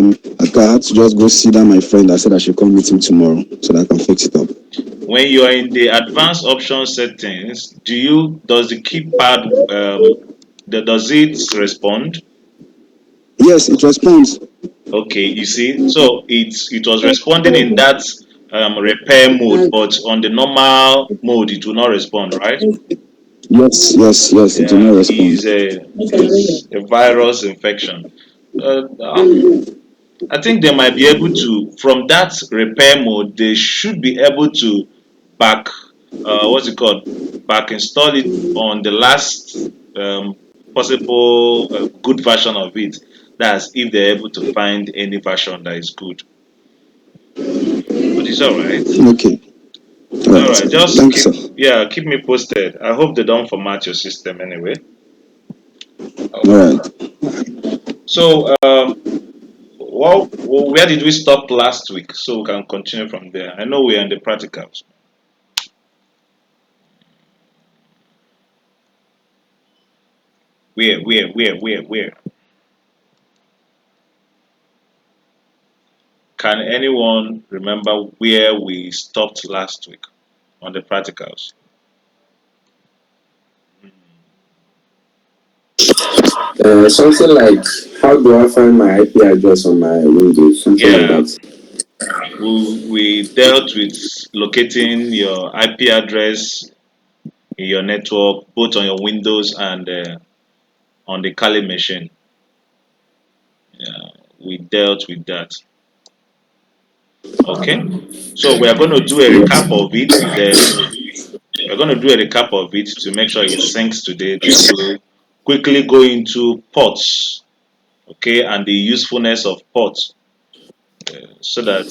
I had to just go see that my friend. I said I should come meet him tomorrow so that I can fix it up. When you are in the advanced option settings, does the keypad does it respond? Yes, it responds. Okay, you see, so it was responding in that repair mode, but on the normal mode, it will not respond, right? Yes. It did Yeah, not respond. is a virus infection. Uh, um, I think they might be able to, from that repair mode, they should be able to back, what's it called, back install it on the last possible good version of it. That's if they're able to find any version that is good. But it's all right. Okay. All All right. right, just Thank you, sir. keep me posted. I hope they don't format your system anyway. All Okay. right. So, where did we stop last week? So we can continue from there. I know we're in the practicals. Where? Can anyone remember where we stopped last week on the practicals? Something like, how do I find my IP address on my Windows? Something like Yeah, that. we dealt with locating your IP address in your network, both on your Windows and on the Kali machine. Yeah, we dealt with that. Okay, so we are going to do a recap of it. Then we're going to do a recap of it to make sure it syncs today. Then we'll quickly go into ports, okay, and the usefulness of ports, so that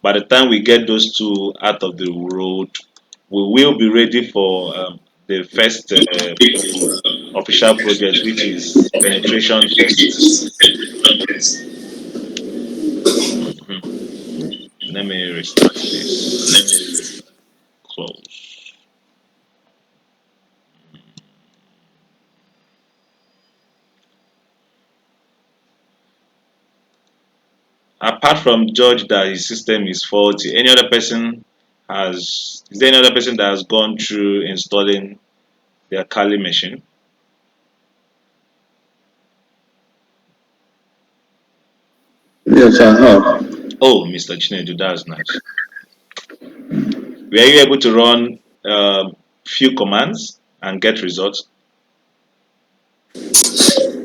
by the time we get those two out of the road, we will be ready for the first official project, which is penetration testing. Mhm. Let me restart this. Close. Apart from George that his system is faulty, any other person is there any other person that has gone through installing their Kali machine? Yes, I have. Oh, Mr. Chinedu, that's nice. Were you able to run few commands and get results?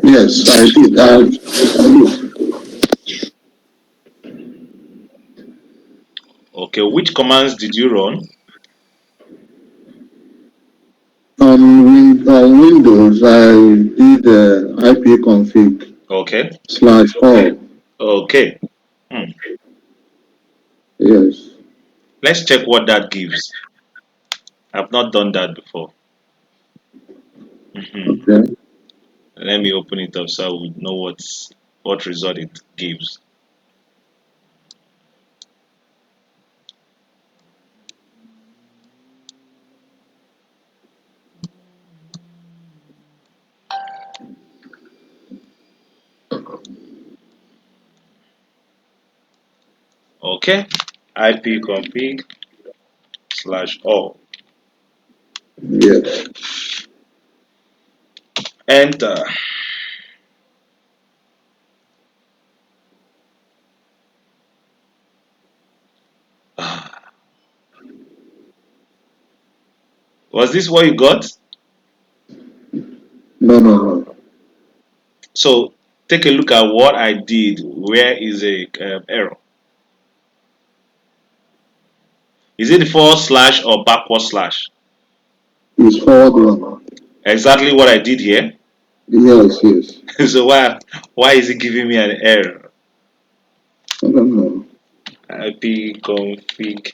Yes, I did. I did. Okay, which commands did you run? On Windows, I did ipconfig Okay, slash all. okay. Hmm. Yes. Let's check what that gives. I've not done that before. Mhm. Okay. Let me open it up so we know what result it gives. Okay, ipconfig slash all. Yes. Enter. Was this what you got? No. So take a look at what I did. Where is a error? Is it the forward slash or backward slash? It's forward one. Exactly what I did here. Yes. So why is it giving me an error? I don't know. Ipconfig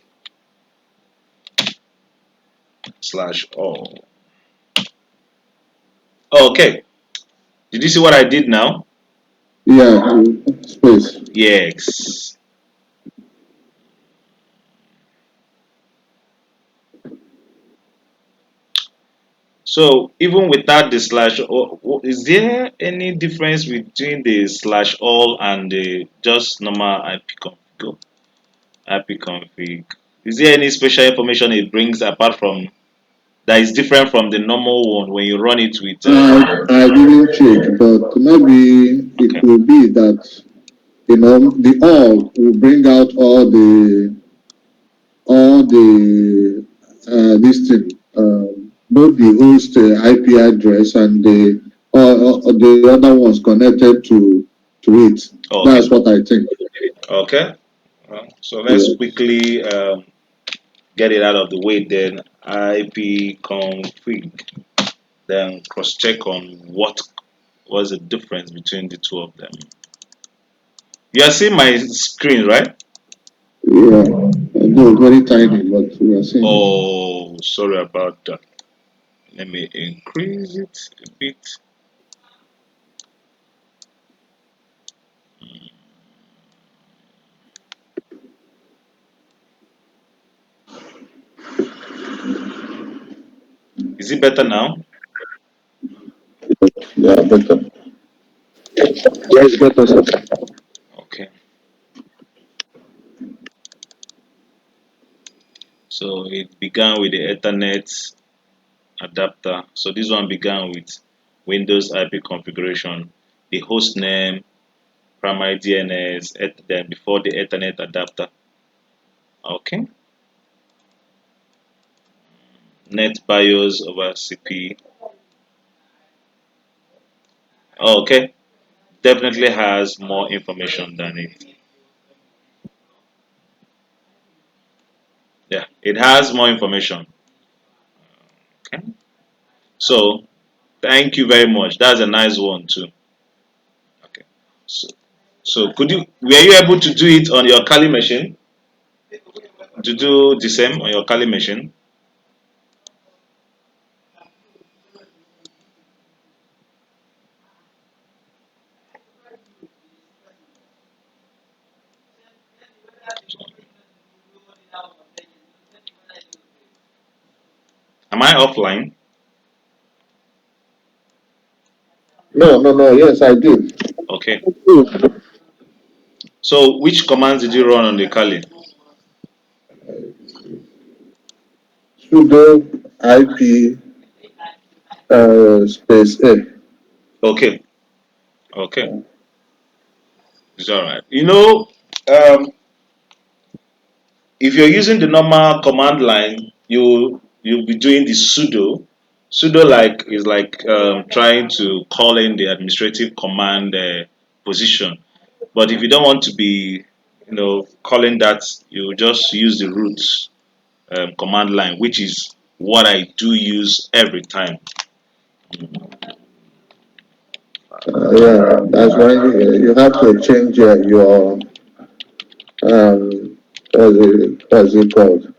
slash all. Okay. Did you see what I did now? Yeah, space. Yes. So even without the slash, is there any difference between the slash all and the just normal IP config? Is there any special information it brings apart from that is different from the normal one when you run it with? I didn't check, but maybe it Okay, will be that the all will bring out all the this thing, both the host IP address and the other ones connected to it. okay, That's what I think. okay. So let's Yes. quickly get it out of the way then. IP config, then cross check on what was the difference between the two of them. You are seeing my screen, right? Yeah. Though very tiny, but we are seeing it. Oh, sorry about that. Let me increase it a bit. Is it better now? Yeah, better. Yes, better, sir. Okay. So it began with the Ethernet adapter. So this one began with Windows IP configuration, the host name, primary DNS, then before the Ethernet adapter. Okay. Net BIOS over CP. Okay. Definitely has more information than it. Yeah, it has more information. Okay. So thank you very much. That's a nice one too. Okay. So, so were you able to do it on your Kali machine? To do the same on your Kali machine? Am I offline? No, no, no. Yes, I did. Okay. So which commands did you run on the Kali? Sudo IP space A. Okay. Okay. It's all right. Um, if you're using the normal command line, you'll be doing the sudo. Sudo is like trying to call in the administrative command position. But if you don't want to be, calling that, you just use the root command line, which is what I do use every time. Yeah, that's why you have to change your what's it called?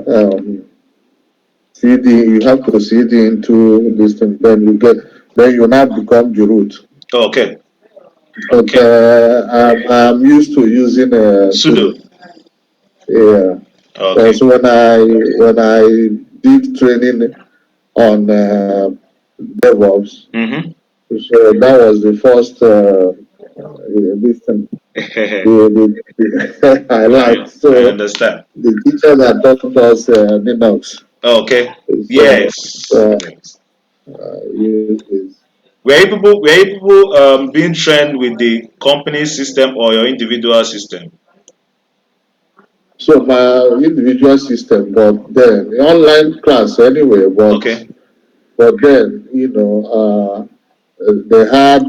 Um, CD. You have to CD into this thing. Then you now become the root. Okay. But Okay. I'm used to using Sudo. sudo. Yeah. Okay. Because when I did training on DevOps, Mm-hmm. so that was the first this thing I I liked. I So understand. the teacher that taught us Linux, Okay. so Yes. Yes. use this. Were you people being trained with the company system or your individual system? So my individual system, but then the online class anyway, Okay. but then they had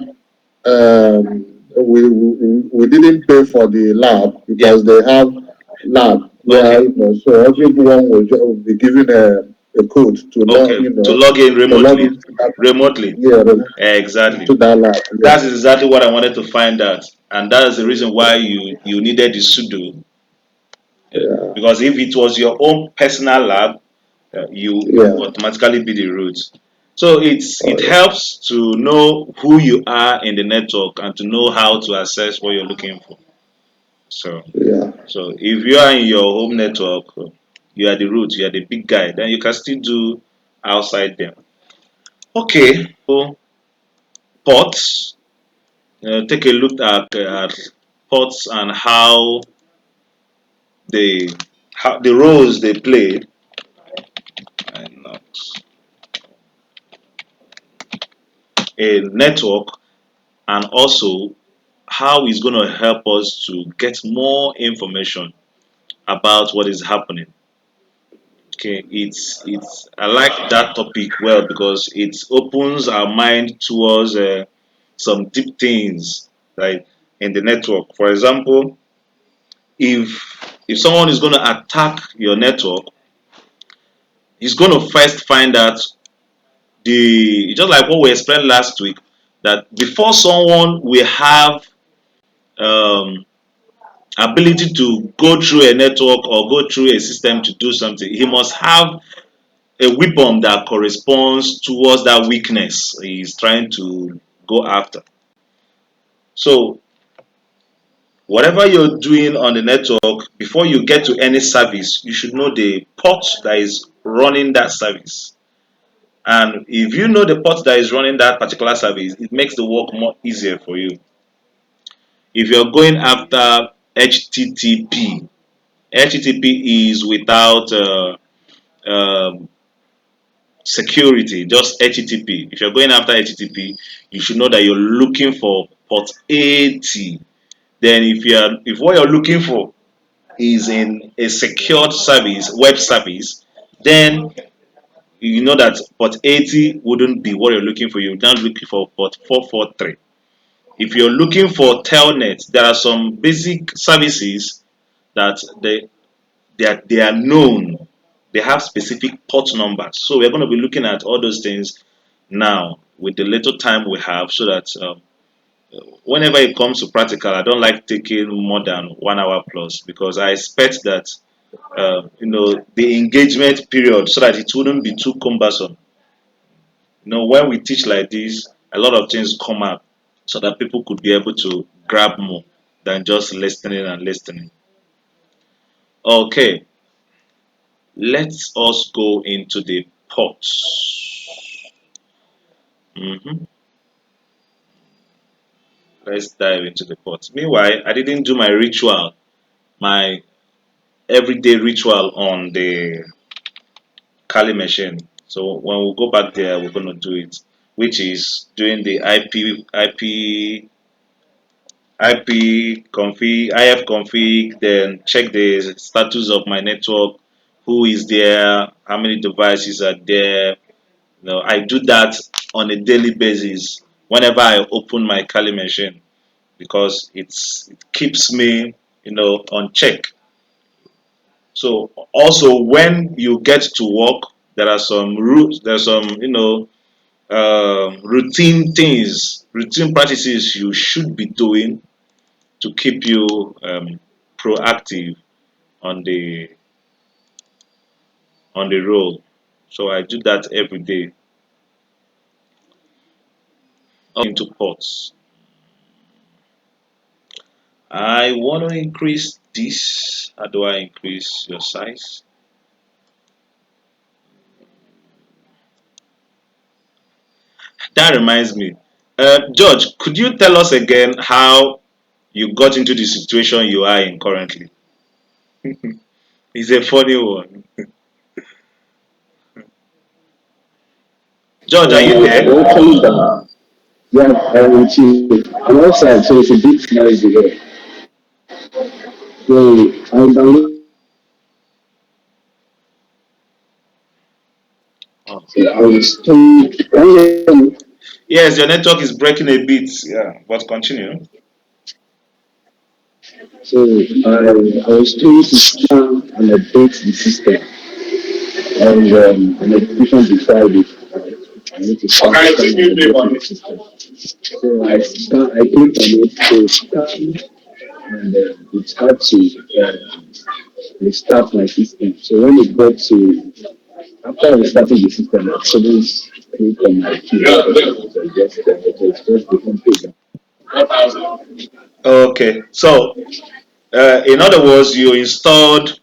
we didn't pay for the lab Yeah. because they have lab where Okay. so everyone will be given a code to log Okay. To log in to log remotely. into that Remotely. yeah Exactly. into that lab. That's Yes. exactly what I wanted to find out, and that is the reason why you needed the sudo. Yeah. Because if it was your own personal lab, you Yeah. automatically be the root. So it Oh, helps to know who you are in the network and to know how to access what you're looking for. So yeah. so if you are in your home network, you are the root, you are the big guy, then you can still do outside them. Okay, so ports. Take a look at ports and they how the roles they play and not a network, and also how it's going to help us to get more information about what is happening. Okay, it's I like that topic well because it opens our mind towards some deep things like in the network. For example, if someone is going to attack your network, he's going to first find out the just like what we explained last week, that before someone will have um, ability to go through a network or go through a system to do something, he must have a weapon that corresponds towards that weakness he's trying to go after. So whatever you're doing on the network, before you get to any service, you should know the port that is running that service. And if you know the port that is running that particular service, it makes the work more easier for you. If you're going after HTTP, HTTP is without um, security, just HTTP. If you're going after HTTP, you should know that you're looking for port 80. Then if what you're looking for is in a secured service, web service, then you know that port 80 wouldn't be what you're looking for. You're now looking for port 443. If you're looking for telnet, there are some basic services that they are known. They have specific port numbers. So we're going to be looking at all those things now with the little time we have, so that whenever it comes to practical, I don't like taking more than 1 hour plus, because I expect that the engagement period, so that it wouldn't be too cumbersome. When we teach like this, a lot of things come up so that people could be able to grab more than just listening and listening. Okay, let us go into the ports. Mhm. Let's dive into the ports. Meanwhile, I didn't do my everyday ritual on the Kali machine. So when we go back there, we're going to do it, which is doing the IP config, IF config, then check the status of my network, who is there, how many devices are there. I do that on a daily basis whenever I open my Kali machine, because it keeps me, on check. So also when you get to work, there are some rules, there's some, routine things, routine practices you should be doing to keep you proactive on the role. So I do that every day. Into ports. I want to increase this. How do I increase your size? That reminds me. George, could you tell us again how you got into the situation you are in currently? It's a funny one. George, are you there? Actually, yeah, which is I'm outside, so it's a bit noisy here. So I downloaded. Oh. So I was told, can you hear me? Yes, your network is breaking a bit. Yeah, but continue. So I was told to scan and update the system, and an application decided I need to scan and update the system. So I clicked on it to scan, and it had to restart my system. So when it got to after restarting the system, I couldn't click on my key. So it was just the home page. Okay, so in other words, you installed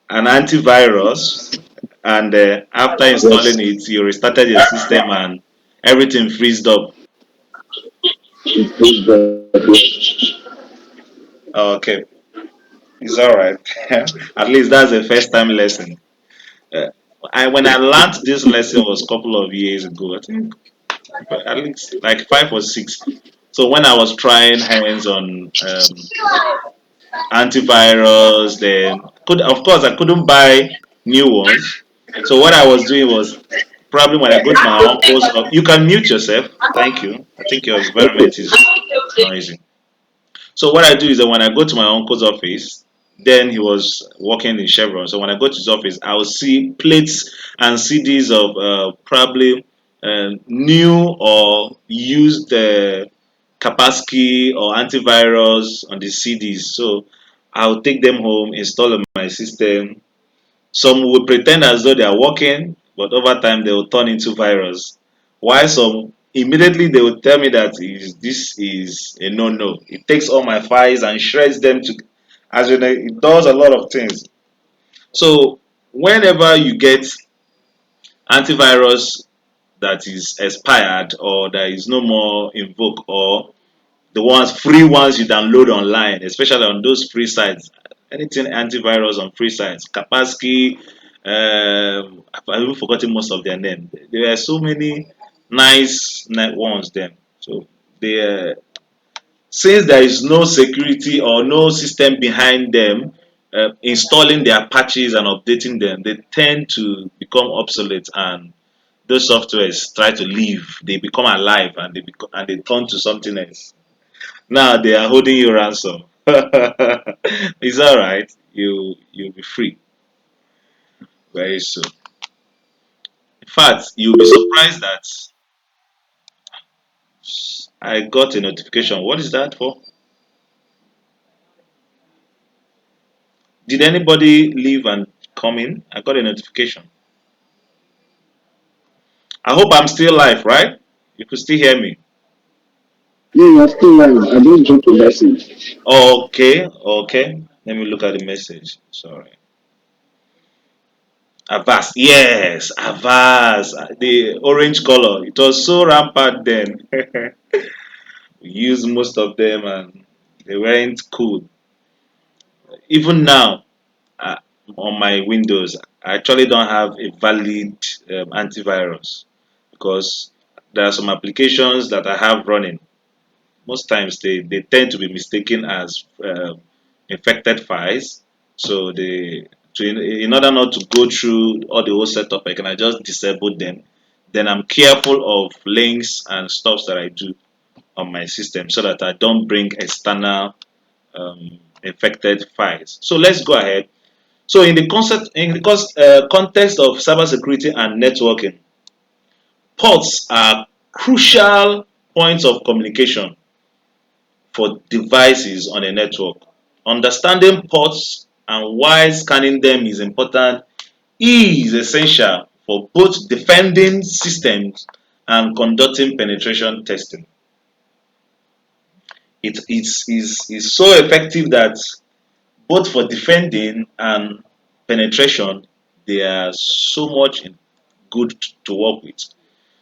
an antivirus And after Yes. installing it, you restarted your system and everything freezed up. It is the Okay, it's all right. At least that's a first time lesson. Uh, when I learned this lesson was a couple of years ago, I think, but at least like 5 or 6. So when I was trying hands on antivirus, then could of course I couldn't buy new ones. So what I was doing was probably when I go to my uncle's, you can mute yourself. Thank you. I think your environment is noisy. So what I do is that when I go to my uncle's office, then he was working in Chevron. So when I go to his office, I will see plates and CDs of probably new or used Kaspersky or antivirus on the CDs. So I'll take them home, install on my system. Some will pretend as though they are working, but over time they will turn into virus. While some immediately they will tell me that this is a no-no. It takes all my files and shreds them to, as you know, it does a lot of things. So whenever you get antivirus that is expired or there is no more invoke or the free ones you download online, especially on those free sites. Anything antivirus on free sites, Kaspersky, I've even forgotten most of their name. There are so many nice net ones then. So they since there is no security or no system behind them installing their patches and updating them, they tend to become obsolete and those softwares try to leave. They become alive and they turn to something else. Now they are holding you ransom. It's all right. You'll be free very soon. In fact, you'll be surprised that I got a notification. What is that for? Did anybody leave and come in? I got a notification. I hope I'm still live, right? You could still hear me. yeah, you're still live. I just dropped a message. Okay, okay. Let me look at the message. Sorry. Avast. Yes, Avast. The orange color. It was so rampant then. We used most of them and they weren't cool. Even now, uh, on my Windows, I actually don't have a valid antivirus because there are some applications that I have running. Most times they tend to be mistaken as infected files. So in order not to go through all the whole setup, I can just disable them. Then I'm careful of links and stuff that I do on my system so that I don't bring external infected files. So let's go ahead. So in the context of cybersecurity and networking, ports are crucial points of communication for devices on a network. Understanding ports and why scanning them is important is essential for both defending systems and conducting penetration testing. Is so effective that both for defending and penetration, they are so much good to work with.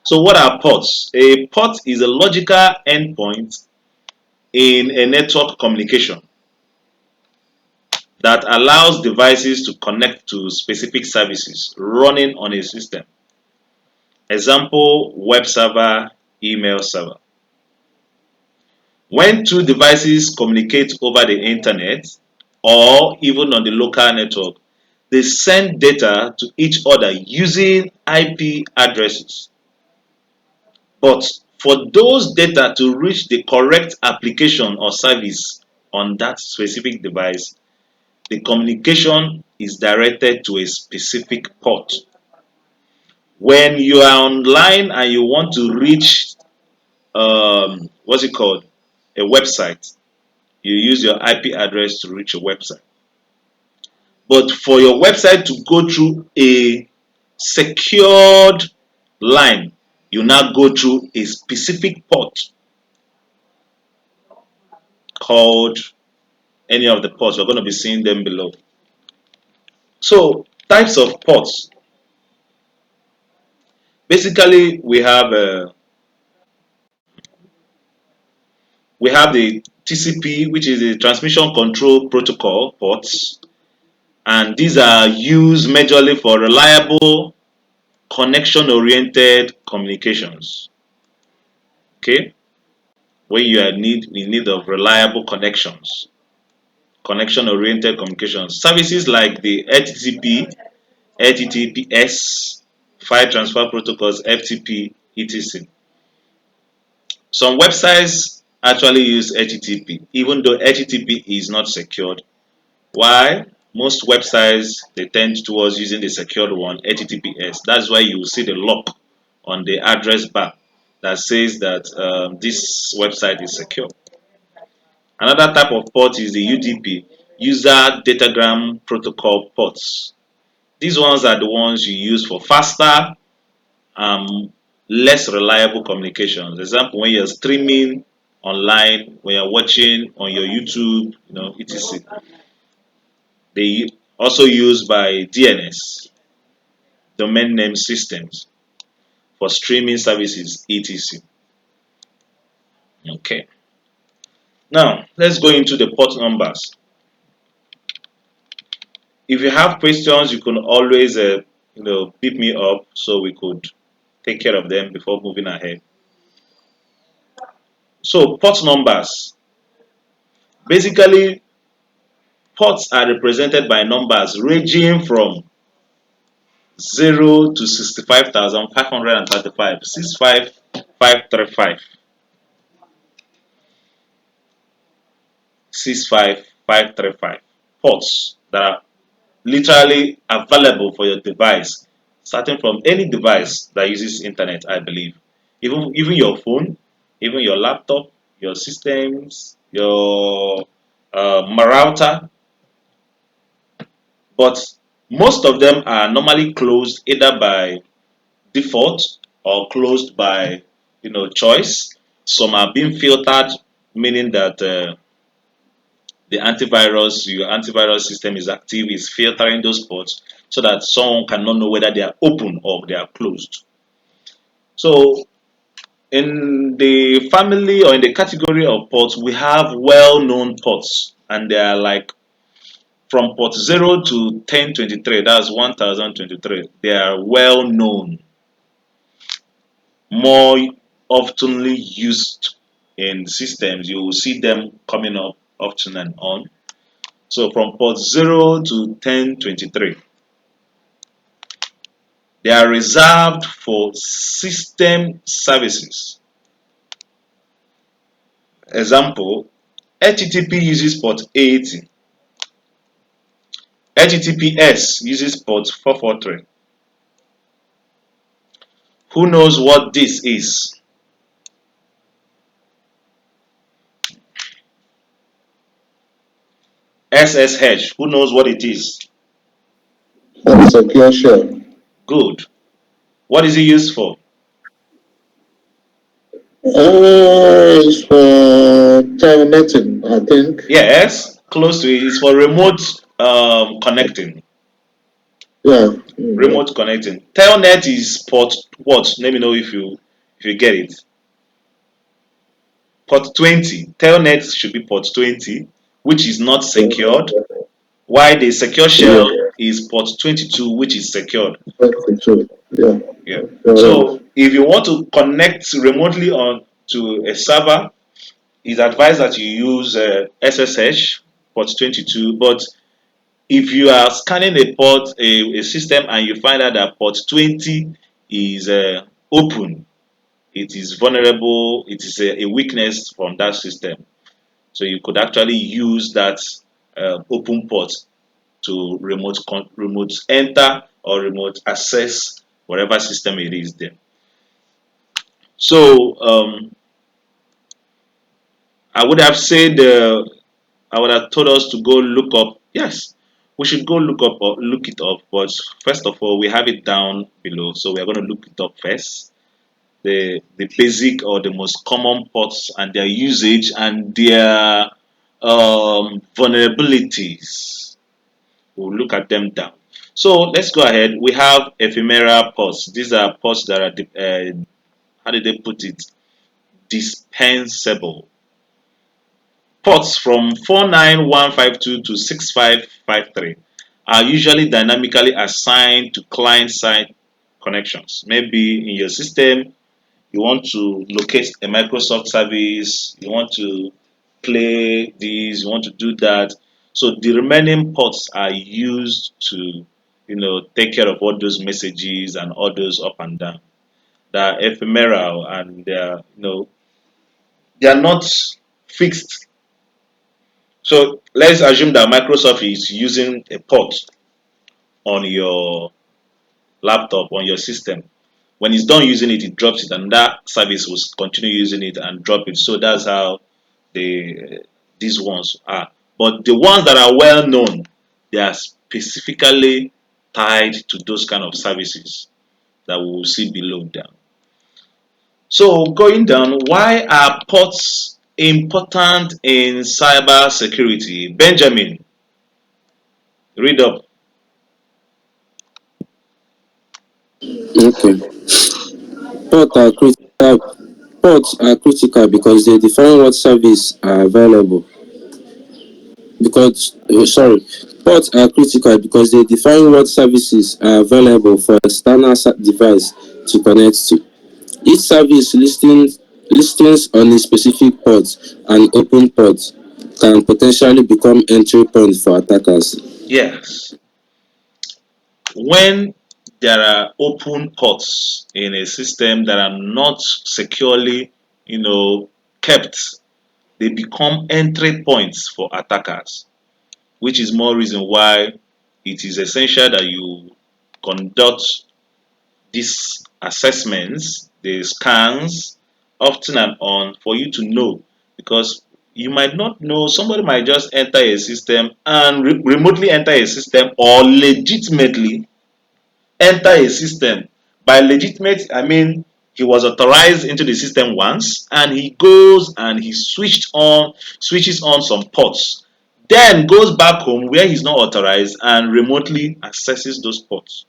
So what are ports? A port is a logical endpoint in a network communication that allows devices to connect to specific services running on a system. Example, web server, email server. When two devices communicate over the internet or even on the local network, they send data to each other using IP addresses. But for those data to reach the correct application or service on that specific device, the communication is directed to a specific port. When you are online and you want to reach what's it called, a website, you use your IP address to reach a website. But for your website to go through a secured line, you now go through a specific port called any of the ports. We're going to be seeing them below. So types of ports. basically we have the TCP, which is the transmission control protocol ports, and these are used majorly for reliable connection-oriented communications. Okay, when you are in need of reliable connections, connection-oriented communications. Services like the HTTP, HTTPS, file transfer protocols, FTP, etc. Some websites actually use HTTP, even though HTTP is not secured. Why? Most websites they tend towards using the secured one, HTTPS. That's why you will see the lock on the address bar that says that this website is secure. Another type of port is the UDP, User Datagram Protocol ports. These ones are the ones you use for faster, less reliable communications. Example, when you're streaming online, when you're watching on your YouTube, etc. They also used by DNS, domain name systems, for streaming services, etc. Okay. Now let's go into the port numbers. If you have questions, you can always pick me up so we could take care of them before moving ahead. So port numbers. Basically, ports are represented by numbers ranging from 0 to 65,535, 65535, 65535 ports that are literally available for your device, starting from any device that uses internet, I believe. Even your phone, even your laptop, your systems, your router, but most of them are normally closed either by default or closed by choice. Some are being filtered, meaning that your antivirus system is active, is filtering those ports so that someone cannot know whether they are open or they are closed. So in the family or in the category of ports, we have well-known ports, and they are like from port 0 to 1023, that's 1023. They are well known, more oftenly used in systems. You will see them coming up often and on. So from port 0 to 1023, they are reserved for system services. Example, HTTP uses port 80, HTTPS uses port 443. Who knows what this is? SSH, who knows what it is? Secure shell. Good. What is it used for? It's for terminating, I think. Yes, close to it. It's for remote connecting. Yeah. Remote connecting. Telnet is port what? Let me know if you get it. Port 20. Telnet should be port 20, which is not secured. While the secure Yeah. shell is port 22, which is secured. Yeah. Yeah. Correct. So if you want to connect remotely on to a server, it's advised that you use SSH port 22. But if you are scanning a system, and you find out that port 20 is open, it is vulnerable, it is a weakness from that system. So you could actually use that open port to remote enter or remote access whatever system it is there. So I would have said I would have told us to go look up. Yes, we should go look up or look it up. But first of all, we have it down below, so we are going to look it up first. The basic or the most common ports and their usage and their vulnerabilities. We'll look at them down. So let's go ahead. We have ephemeral ports. These are ports that are, how did they put it? Dispensable. Ports from 49152 to 6553 are usually dynamically assigned to client-side connections. Maybe in your system, you want to locate a Microsoft service, you want to play this, you want to do that. So the remaining ports are used to, take care of all those messages and all those up and down. They're ephemeral and they are not fixed. So let's assume that Microsoft is using a port on your laptop, on your system. When it's done using it, it drops it, and that service will continue using it and drop it. So that's how these ones are. But the ones that are well known, they are specifically tied to those kind of services that we will see below down. So going down, why are ports important in cyber security? Benjamin, read up. Okay. Ports are critical. Ports are critical because they define what service are available. Because sorry, ports are critical because they define what services are available for external device to connect to. Each service listings on a specific port and open port can potentially become entry points for attackers. Yes. When there are open ports in a system that are not securely, kept, they become entry points for attackers, which is more reason why it is essential that you conduct these assessments, the scans, often and on for you to know, because you might not know, somebody might just enter a system and remotely enter a system or legitimately enter a system. By legitimate, I mean he was authorized into the system once and he goes and he switches on some ports, then goes back home where he's not authorized and remotely accesses those ports.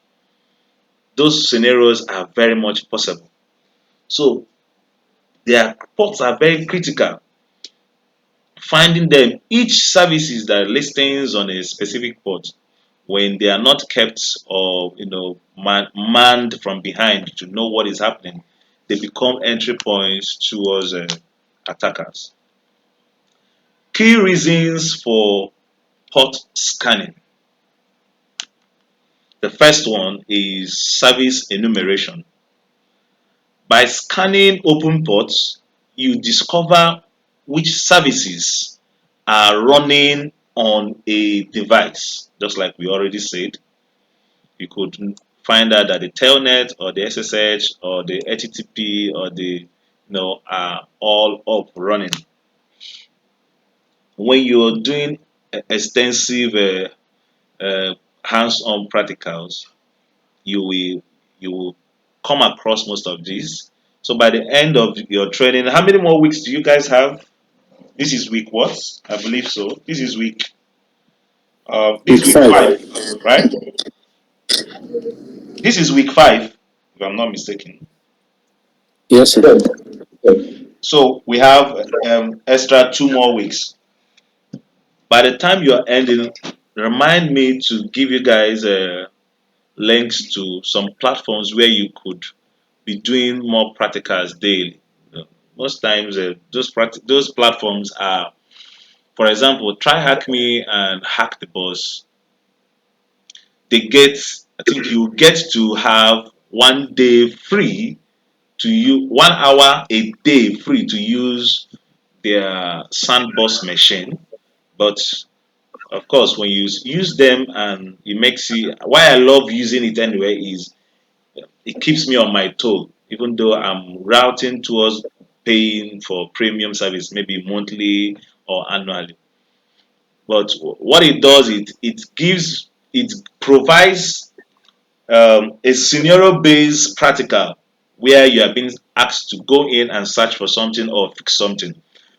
Those scenarios are very much possible. So their ports are very critical. Finding them, each services that listings on a specific port, when they are not kept or manned from behind to know what is happening, they become entry points towards attackers. Key reasons for port scanning. The first one is service enumeration. By scanning open ports, you discover which services are running on a device. Just like we already said, you could find out that the telnet or the SSH or the HTTP or the are all up running. When you're doing extensive hands-on practicals, you will you will come across most of these. So by the end of your training, how many more weeks do you guys have? This is week what? I believe so. This Week is week 5. five, right? This is week 5, if I'm not mistaken. Yes, sir. Yes, yes. So we have extra 2 more weeks. By the time you are ending, remind me to give you guys links to some platforms where you could be doing more practicals daily. Most times, those platforms are, for example, try Hack Me and Hack the Boss. They get, I think you get to have 1 day free to use, 1 hour a day free to use their sandbox machine. But of course, when you use them and it makes you, why I love using it anyway is it keeps me on my toe, even though I'm routing towards paying for premium service, maybe monthly or annually. But what it does, it provides a scenario based practical where you are being asked to go in and search for something or fix something.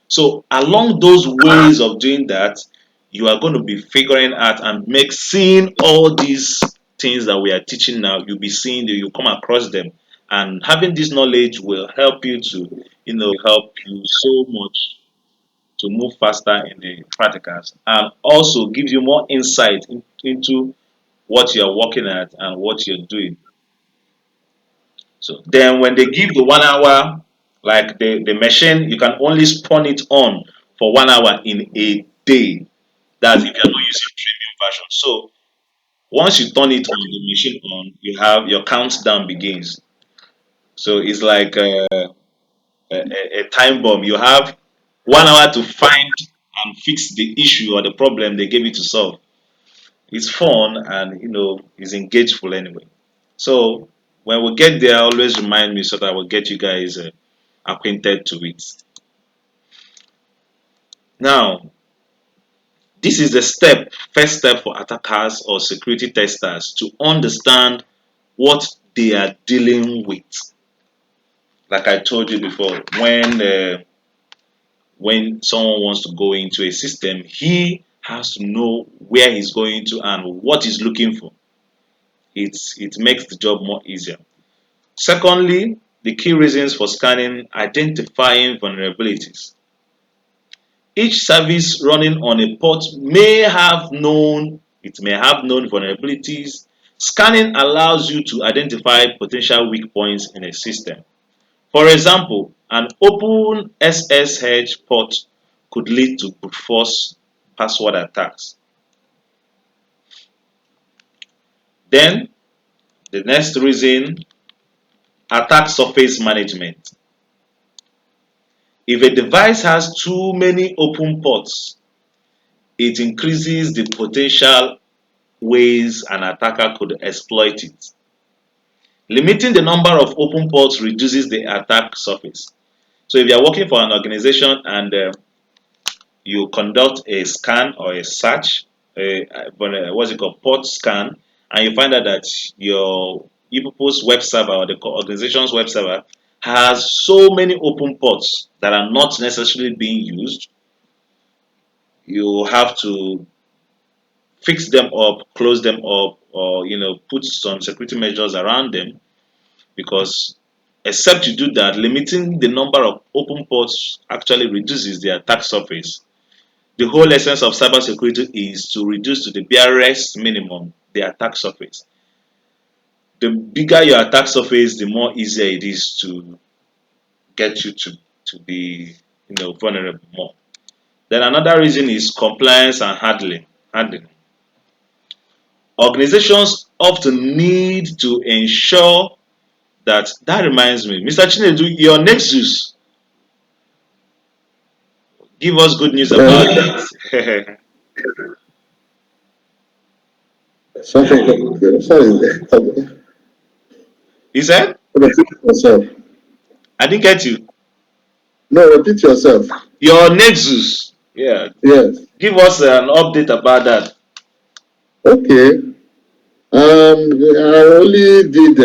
So along those ways of doing that, you are going to be figuring out and seeing all these things that we are teaching now, you'll be seeing them, you come across them. And having this knowledge will help you to, help you so much to move faster in the practicals, and also gives you more insight into what you're working at and what you're doing. So then when they give the 1 hour, like the machine, you can only spawn it on for 1 hour in a day. That's if you're not using premium version. So once you turn it on, the machine on, you have your countdown begins. So it's like a time bomb. You have 1 hour to find and fix the issue or the problem they gave you to solve. It's fun and it's engageful anyway. So when we get there, always remind me so that I will get you guys acquainted to it. Now, this is the first step for attackers or security testers to understand what they are dealing with. Like I told you before, when someone wants to go into a system, he has to know where he's going to and what he's looking for. It makes the job more easier. Secondly, the key reasons for scanning: identifying vulnerabilities. Each service running on a port may have known vulnerabilities. Scanning allows you to identify potential weak points in a system. For example, an open SSH port could lead to brute force password attacks. Then, the next reason: attack surface management. If a device has too many open ports, it increases the potential ways an attacker could exploit it. Limiting the number of open ports reduces the attack surface. So if you are working for an organization and you conduct a scan or a search, what's it called, port scan, and you find out that your people's web server or the organization's web server has so many open ports that are not necessarily being used, you have to fix them up, close them up, or put some security measures around them, because except you do that, limiting the number of open ports actually reduces the attack surface. The whole essence of cybersecurity is to reduce to the barest minimum the attack surface. The bigger your attack surface, the more easier it is to get you to be vulnerable more. Then another reason is compliance and handling. Organizations often need to ensure that reminds me, Mr. Chinedu, your Nexus, give us good news about it. Sorry. You said? Repeat yourself. I didn't get you. No, repeat yourself. Your Nexus. Yeah. Yes. Give us an update about that. Okay. I only did.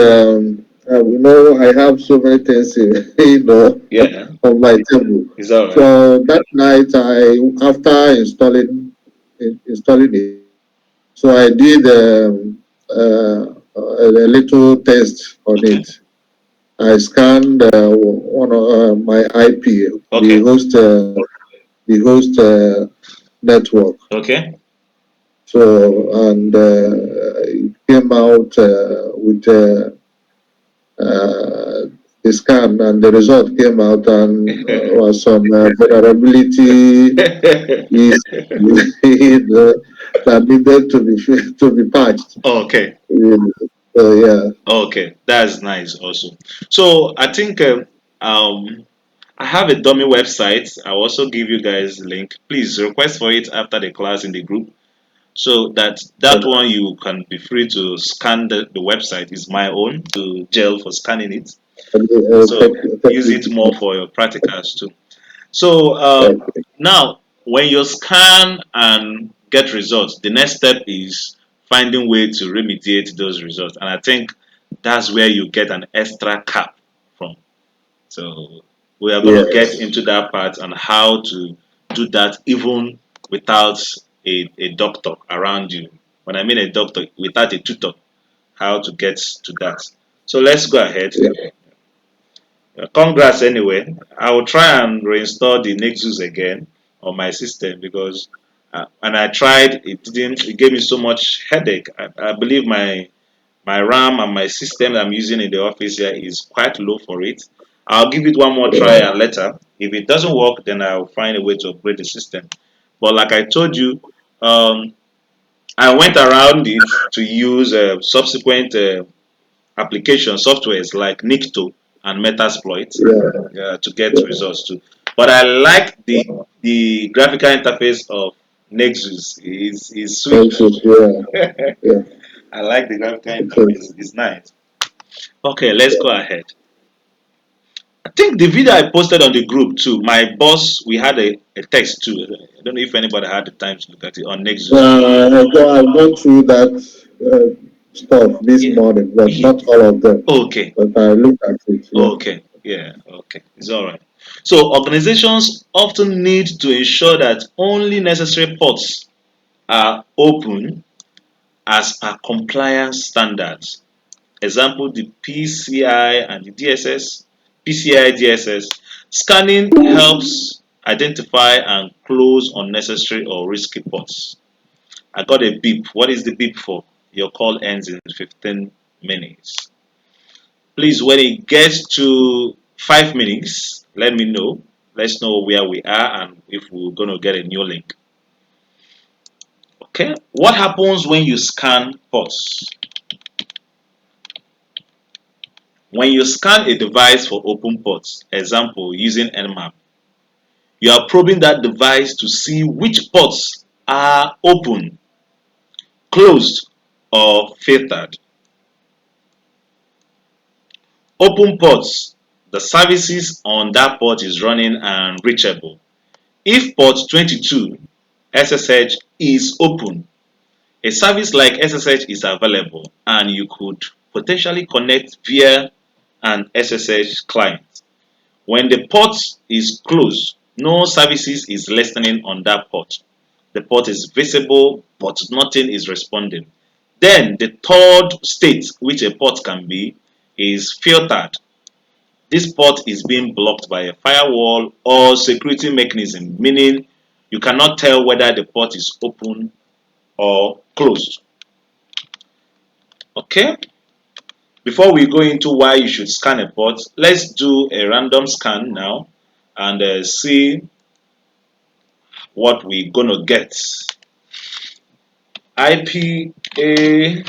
I have so many things, Yeah. on my table. Is that right? So that night, after installing it, so I did a little test on it. I scanned one of my IP, Okay. the host network. Okay. So and it came out with the scan, and the result came out, and was some vulnerability is that needed to be patched. Okay. Yeah. Okay. That's nice also. So I think I have a dummy website. I'll also give you guys the link. Please request for it after the class in the group. So that Okay. one you can be free to scan the website is my own to jail for scanning it. So use it more for your practicals too. So now when you scan and get results, the next step is finding way to remediate those results. And I think that's where you get an extra cap from. So we are going to get Yes. into that part on how to do that even without a doctor around you. When I mean a doctor, without a tutor. how to get to that. So let's go ahead. Yeah. Congrats anyway. I will try and reinstall the Nexus again on my system because and I tried, it didn't, it gave me so much headache. I believe my RAM and my system that I'm using in the office here is quite low for it. I'll give it one more try Yeah. and later. If it doesn't work, then I'll find a way to upgrade the system. But like I told you, um, I went around it to use subsequent application softwares like Nikto and Metasploit Yeah. to get Yeah. results too. But I like the graphical interface of Nexus. Is sweet. Nexus, yeah. Yeah. I like the graphical Okay. interface. It's nice. Okay, let's go ahead. I think the video I posted on the group too. My boss, we had a text too. I don't know if anybody had the time to look at it on Nexus. I've gone through that stuff this Yeah. morning, but not all of them. Okay. But I looked at it. Yeah. Okay. Yeah. Okay. It's all right. So organizations often need to ensure that only necessary ports are open as per compliance standards. Example, the PCI and the DSS, PCI DSS. Scanning helps identify and close unnecessary or risky ports. I got a beep. What is the beep for? Your call ends in 15 minutes. Please, when it gets to 5 minutes, let me know. Let's know where we are and if we're going to get a new link. Okay. What happens when you scan ports? When you scan a device for open ports, example using Nmap, you are probing that device to see which ports are open, closed, or filtered. Open ports, the services on that port is running and reachable. If port 22 SSH is open, a service like SSH is available and you could potentially connect via an SSH client. When the port is closed, no services is listening on that port. The port is visible, but nothing is responding. Then the third state, which a port can be, is filtered. This port is being blocked by a firewall or security mechanism, meaning you cannot tell whether the port is open or closed. Okay? Before we go into why you should scan a port, let's do a random scan now and see what we're gonna get. IPA,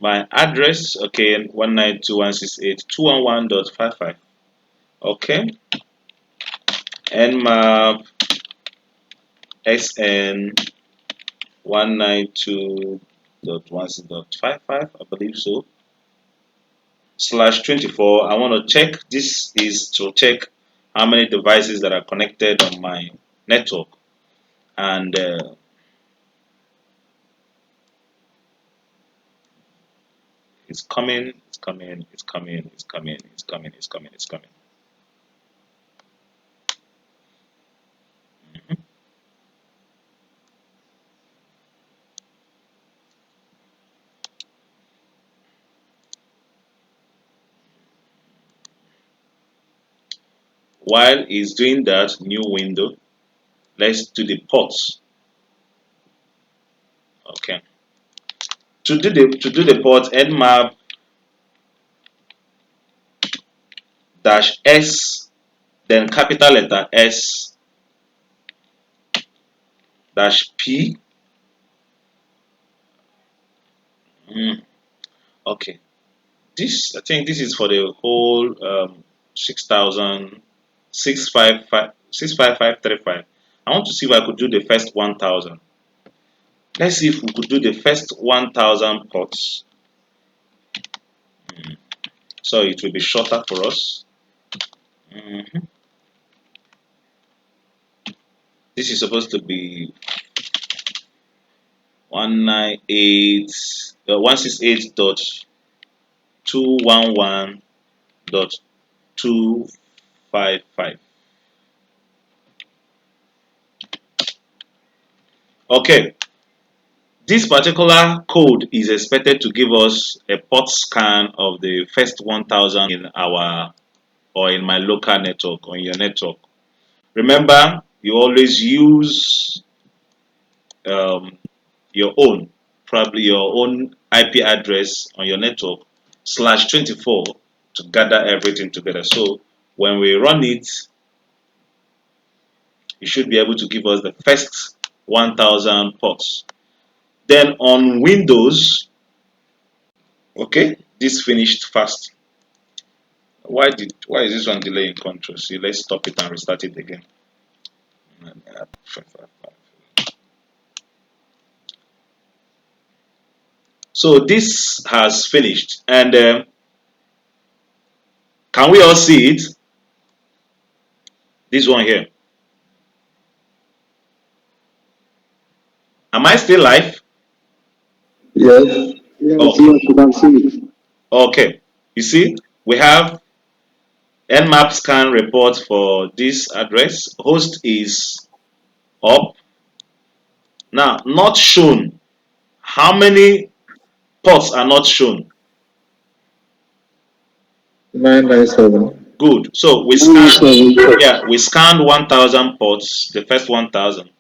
my address, okay, 192.168.211.55. Okay, Nmap SN 192.16.55, I believe so. /24. I want to check. This is to check how many devices that are connected on my network, and it's coming, it's coming, it's coming, it's coming, it's coming, it's coming, it's coming. While it's doing that, new window, let's do the ports. Okay. To do the port, nmap -s, then capital letter S -p. Okay. This, I think this is for the whole 6,000, 65535. I want to see if I could do the first 1,000. Let's see if we could do the first 1,000 ports. So it will be shorter for us. This is supposed to be 198, 168.211.255. Okay. This particular code is expected to give us a port scan of the first 1000 in our or in my local network or in your network. Remember, you always use um, your own, probably your own IP address on your network /24 to gather everything together. So when we run it, it should be able to give us the first 1000 ports. Then on Windows, okay, this finished fast. Why is this one delaying control? See, let's stop it and restart it again. So this has finished, and can we all see it? This one here. Am I still live? Yes. Oh, Yes, you can see it. okay. You see, we have Nmap scan report for this address. Host is up. Now, not shown. How many ports are not shown? 997. Good. So we scanned 1000 ports, the first 1000,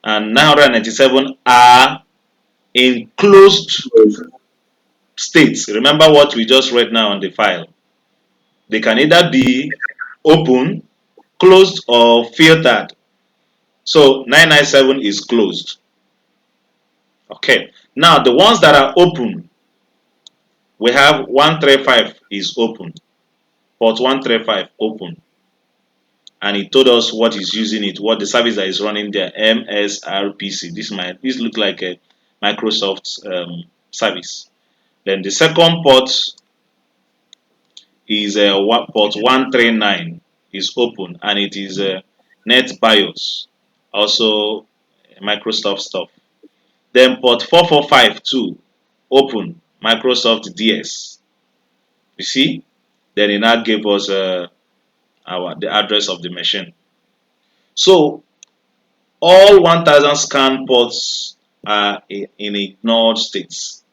and 997 are in closed states. Remember what we just read now on the file. They can either be open, closed, or filtered. So 997 is closed. Okay. Now the ones that are open, we have 135 is open. Port 135 open. And it told us what is using it, what the service that is running there, MSRPC. This look like a Microsoft service. Then the second port is port 139 is open, and it is NetBIOS, also Microsoft stuff. Then port 445 too, open, Microsoft DS. You see? Then it now gave us the address of the machine. So all 1000 scan ports are in ignored states.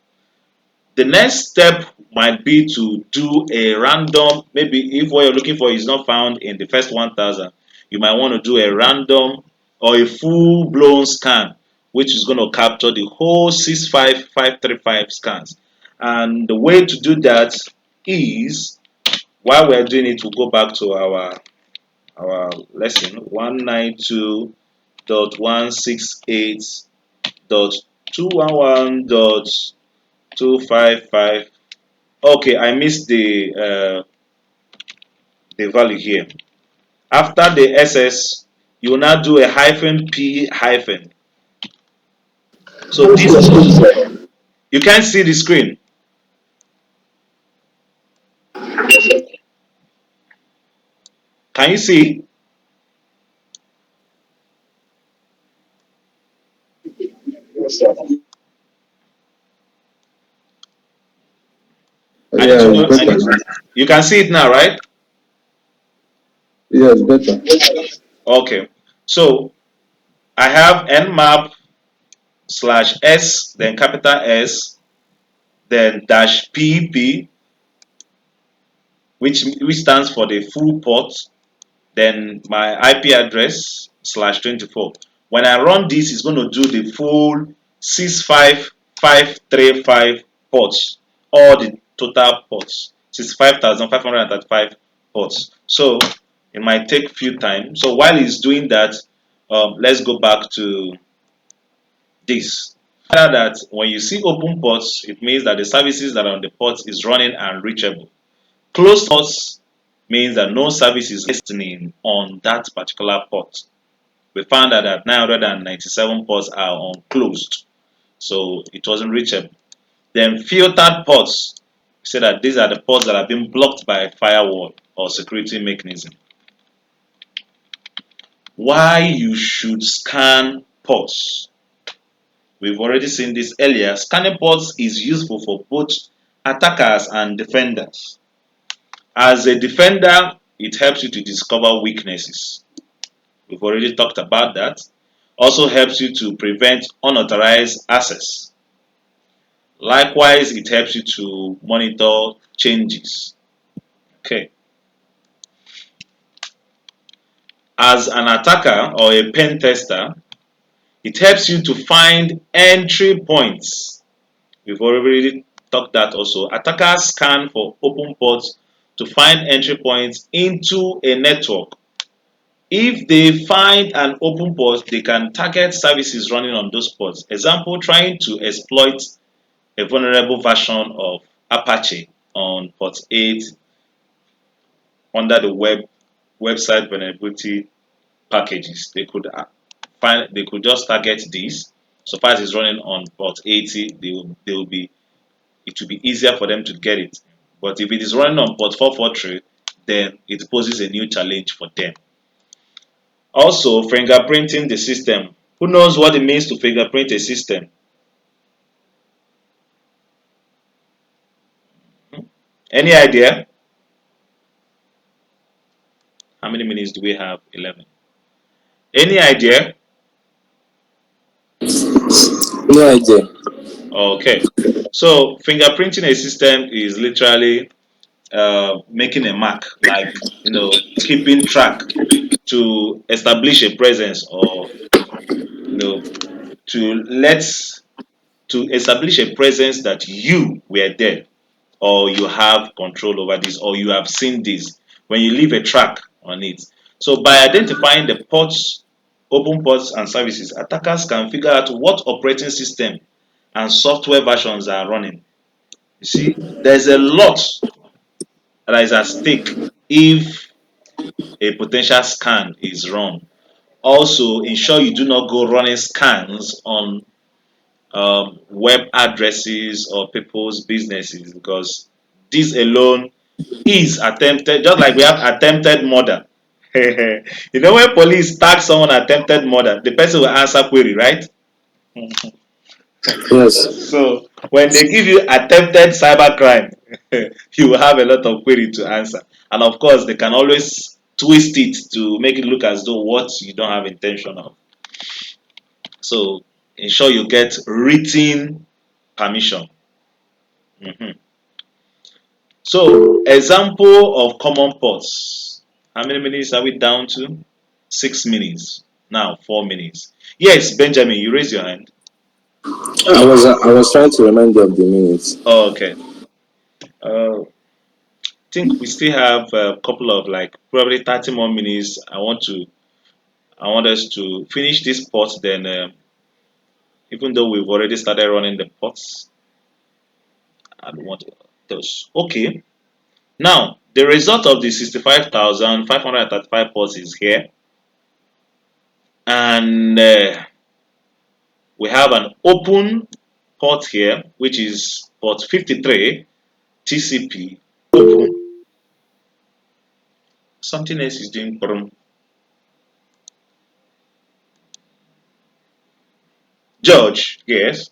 The next step might be to do a random, maybe if what you're looking for is not found in the first 1000, you might want to do a random or a full-blown scan, which is going to capture the whole 65535 scans. And the way to do that is, while we're doing it, we'll go back to our lesson 192.168.211.255. Okay, I missed the value here. After the SS, you will now do a -p hyphen. So this, you can't see the screen. Can you see? I need Yeah, to it's know. better. You can see it now, right? Yes, better. Okay. So I have nmap /s, then capital S, then -pp, which stands for the full port, then my IP address /24. When I run this, it's going to do the full 65535 ports, all the total ports, 65,535 ports. So it might take a few times. So while it's doing that, let's go back to this. That when you see open ports, it means that the services that are on the port is running and reachable. Closed ports means that no service is listening on that particular port. We found out that 997 ports are on closed, so it wasn't reachable. Then filtered ports, we say that these are the ports that have been blocked by a firewall or security mechanism. Why you should scan ports? We've already seen this earlier. Scanning ports is useful for both attackers and defenders. As a defender, it helps you to discover weaknesses. We've already talked about that. Also helps you to prevent unauthorized access. Likewise, it helps you to monitor changes. Okay. As an attacker or a pen tester, it helps you to find entry points. We've already talked that also. Attackers scan for open ports to find entry points into a network. If they find an open port, they can target services running on those ports. Example, trying to exploit a vulnerable version of Apache on port 8 under the website vulnerability packages. They could just target this. So far as it's running on port 80, they will be it will be easier for them to get it. But if it is running on port 443, then it poses a new challenge for them. Also, fingerprinting the system. Who knows what it means to fingerprint a system? Any idea? How many minutes do we have? 11. Any idea? No idea. Okay. So, fingerprinting a system is literally making a mark, like, keeping track to establish a presence, or to let to establish a presence that you were there, or you have control over this, or you have seen this when you leave a track on it. So by identifying the ports, open ports and services, attackers can figure out what operating system and software versions are running. You see, there's a lot that is at stake if a potential scan is run. Also, ensure you do not go running scans on web addresses or people's businesses, because this alone is attempted, just like we have attempted murder. When police tag someone attempted murder, the person will answer query, right? Yes. So when they give you attempted cybercrime, you will have a lot of query to answer. And of course, they can always twist it to make it look as though what you don't have intention of. So ensure you get written permission. Mhm. So example of common ports. How many minutes are we down to? 6 minutes. Now 4 minutes. Yes, Benjamin, you raise your hand. I was trying to remind you of the minutes. Oh, okay. I think we still have a couple of, like, probably 30 more minutes. I want us to finish this port. Then, even though we've already started running the ports, I don't want those. Okay. Now the result of the 65,535 ports is here, and we have an open port here, which is port 53, TCP open. Something else is doing brum. George, yes.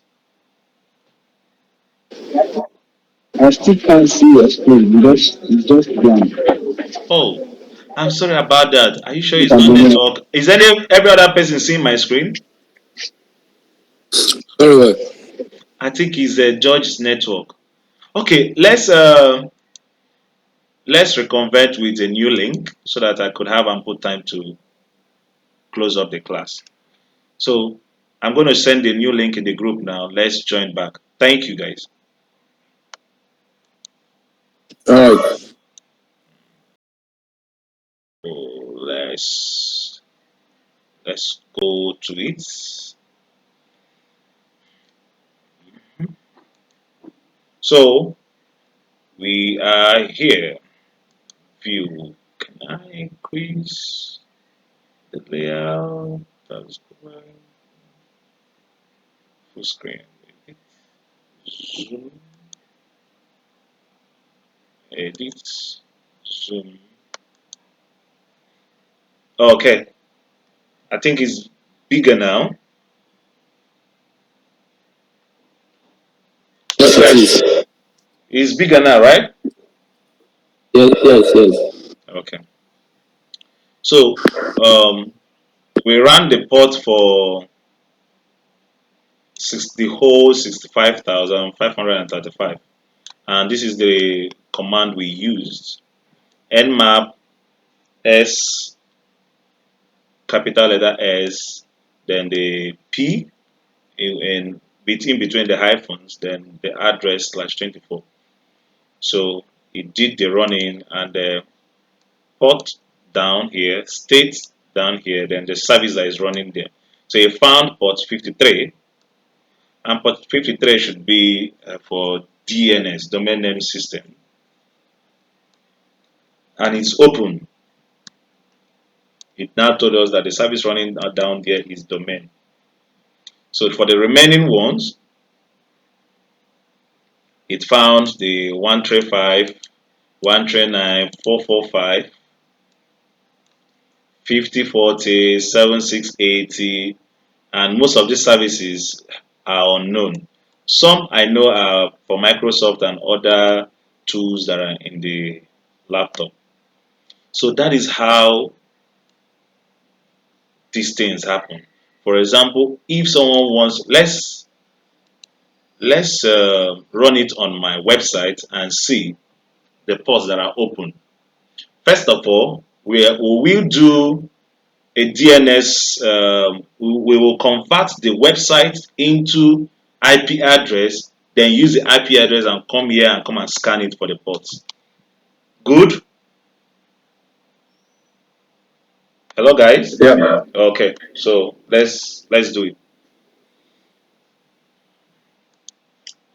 I still can't see your screen because it's just blank. Oh, I'm sorry about that. Are you sure Look it's at not the name. network? Is every other person seeing my screen? Very well. I think it's George's network. Okay, let's reconvert with a new link so that I could have ample time to close up the class. So I'm going to send a new link in the group now. Let's join back. Thank you, guys. All right. So let's go to it. So we are here. View. Can I increase the layout? That's correct. Full screen. Zoom. Edit. Zoom. Okay. I think it's bigger now. What Yes, do it I is. see? It's bigger now, right? Yes, yes, yes. Okay. So we ran the port for the whole 65,535, and this is the command we used. Nmap S, capital letter S, then the P in between the hyphens, then the address /24. So it did the running, and the port down here, state down here, then the service that is running there. So it found port 53, and port 53 should be for DNS, domain name system, and it's open. It now told us that the service running down there is domain. So for the remaining ones, it found the 135, 139, 445, 5040, 7680, and most of these services are unknown. Some I know are for Microsoft and other tools that are in the laptop. So that is how these things happen. For example, if someone wants, let's run it on my website and see the ports that are open. First of all, we will do a DNS. We will convert the website into IP address, then use the IP address and come here and come and scan it for the ports. Good. Hello, guys. Yeah. Okay, so let's do it.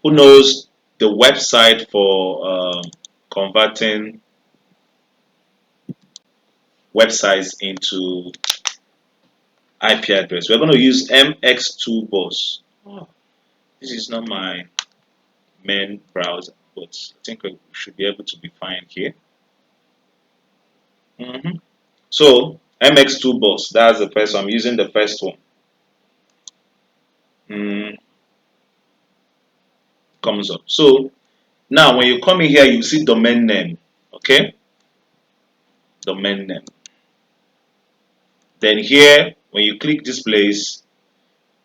Who knows the website for converting websites into IP address? We're going to use MX2 bus. Oh, this is not my main browser, but I think we should be able to be fine here. So MX2 bus, that's the first one. I'm using the first one. Comes up. So now when you come in here, you see domain name. Okay, domain name. Then here, when you click this place,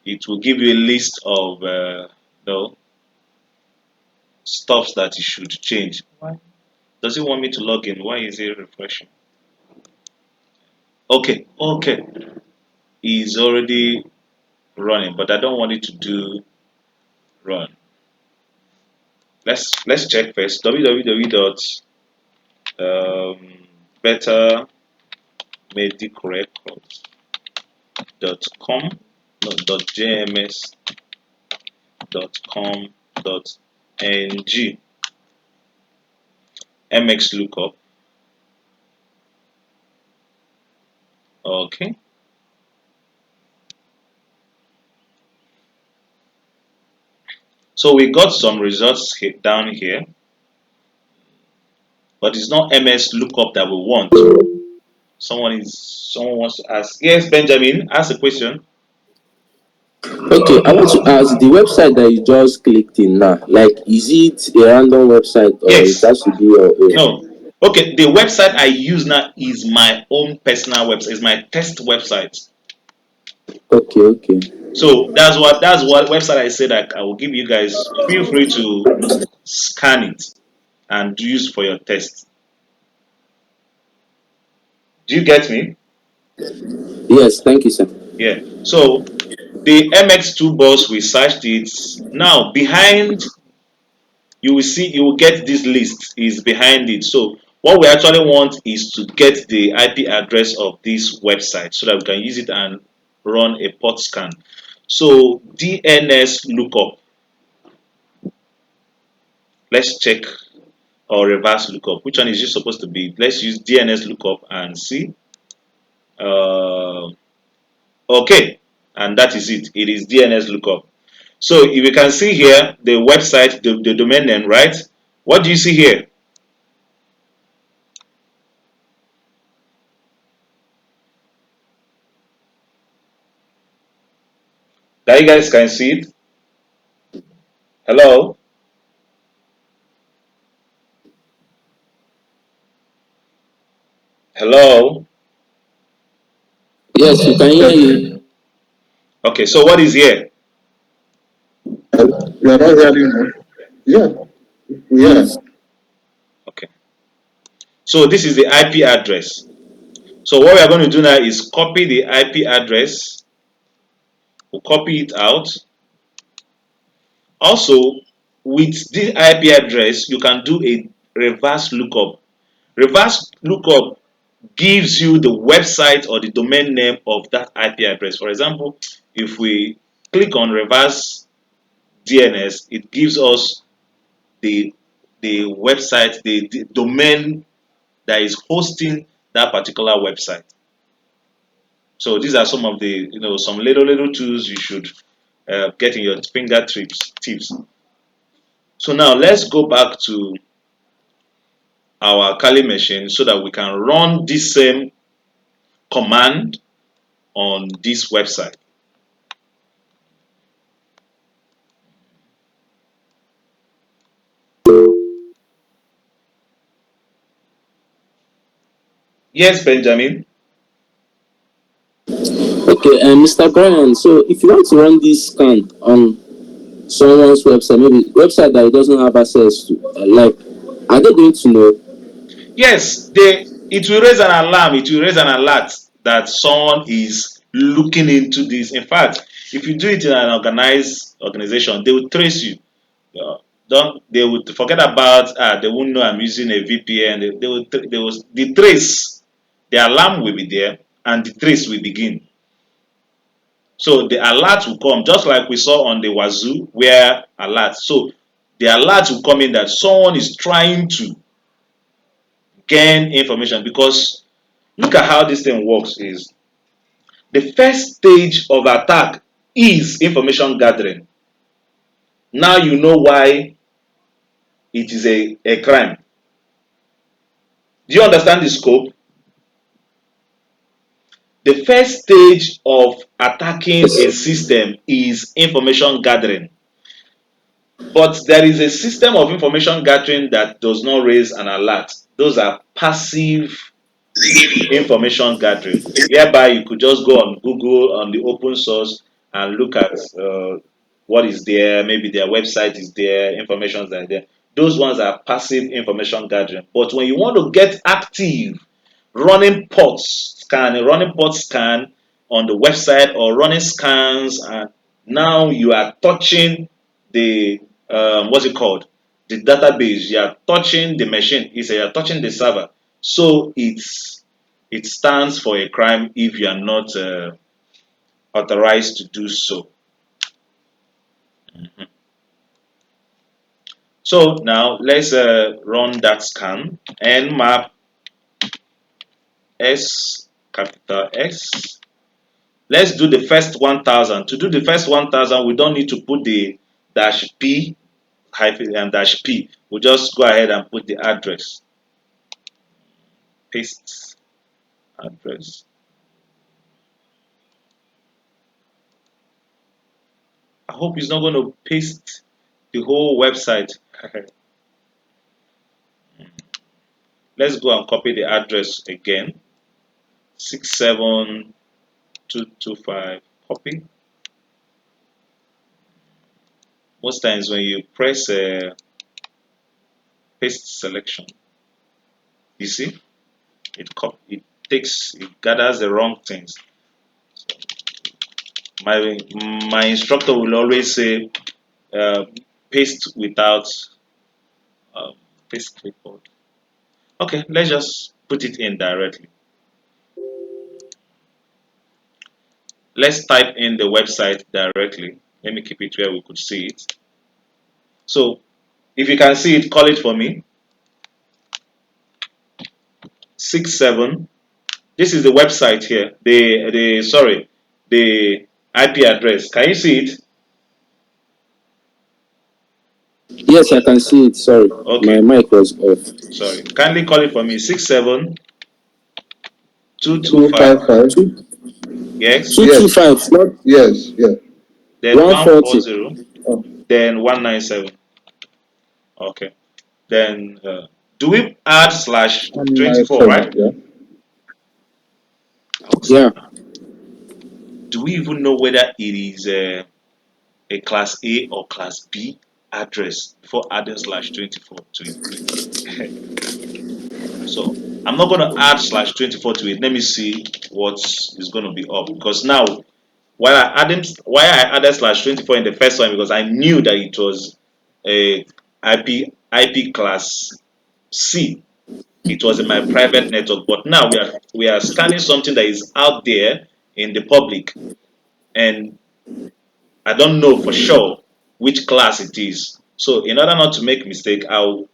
it will give you a list of no stuffs that you should change. Why does it want me to log in? Why is it refreshing? Okay, it's already running, but I don't want it to do run. Let's check first. www.bettermedicrecords.com, no, .jms.com.ng, mx lookup. Okay. So we got some results down here, but it's not MS lookup that we want. Someone wants to ask. Yes, Benjamin, ask a question. Okay, I want to ask the website that you just clicked in now, like, is it a random website or it Yes. has to be your own? No. Okay, the website I use now is my own personal website. It's my test website. Okay. So that's what website I said I will give you guys. Feel free to scan it and use for your test. Do you get me? Yes, thank you, sir. Yeah. So the MX2 bus, we searched it. Now behind, you will get this list is behind it. So what we actually want is to get the IP address of this website so that we can use it and run a port scan. So DNS lookup. Let's check, or reverse lookup. Which one is it supposed to be? Let's use DNS lookup and see. Uh, okay, and that is it. It is DNS lookup. So if you can see here, the website, the domain name, right? What do you see here? That you guys can see it? Hello? Hello? Yes, we can hear you. Okay, so what is here? You are not hearing me? Yeah, we are. Okay. So this is the IP address. So what we are going to do now is copy the IP address. We'll copy it out. Also, with this IP address, you can do a reverse lookup. Reverse lookup gives you the website or the domain name of that IP address. For example, if we click on reverse DNS, it gives us the website, the domain that is hosting that particular website. So these are some of the some little tools you should get in your fingertips tips. So now let's go back to our Kali machine so that we can run this same command on this website. Yes, Benjamin. Okay, Mr. Brian, so if you want to run this scan on someone's website, maybe website that he doesn't have access to, like, are they going to know? Yes, it will raise an alarm, it will raise an alert that someone is looking into this. In fact, if you do it in an organized organization, they will trace you. Don't they would forget about they won't know I'm using a VPN. They will the trace, the alarm will be there and the trace will begin. So the alert will come just like we saw on the Wazoo where alert. So the alert will come in that someone is trying to gain information, because look at how this thing works is the first stage of attack is information gathering. Now you know why it is a crime. Do you understand the scope? The first stage of attacking a Yes. system is information gathering. But there is a system of information gathering that does not raise an alert. Those are passive information gathering, whereby you could just go on Google on the open source and look at what is there. Maybe their website is there, information that are there. Those ones are passive information gathering. But when you want to get active, running port scan on the website or running scans, and now you are touching the what's it called? The database. You are touching the machine. You are touching the server. So it stands for a crime if you are not authorized to do so. So now let's run that scan. Nmap S capital S. Let's do the first 1000. To do the first 1000, we don't need to put the -p hyphen and -p. We'll just go ahead and put the address. Paste address. I hope it's not going to paste the whole website. Let's go and copy the address again. 67225. Copy. Most times when you press paste selection, you see it gathers the wrong things. My instructor will always say paste without paste clipboard. Okay, let's just put it in directly. Let's type in the website directly. Let me keep it where we could see it. So if you can see it, call it for me. 67. This is the website here. The IP address. Can you see it? Yes, I can see it. Sorry, my Okay. mic was off. Sorry. Kindly call it for me. 67225. 255. Yes. Two two Yes, five, not yes, yes. Then 140. 140. Oh, Then 197. Okay. Then do we add /24, 197, right? yeah. Yeah. Do we even know whether it is a class A or class B address before adding /24 to it. So I'm not going to add /24 to it. Let me see what is going to be up, because now why I added /24 in the first one, because I knew that it was a IP class C. It was in my private network, but now we are scanning something that is out there in the public, and I don't know for sure which class it is. So in order not to make mistake, I'll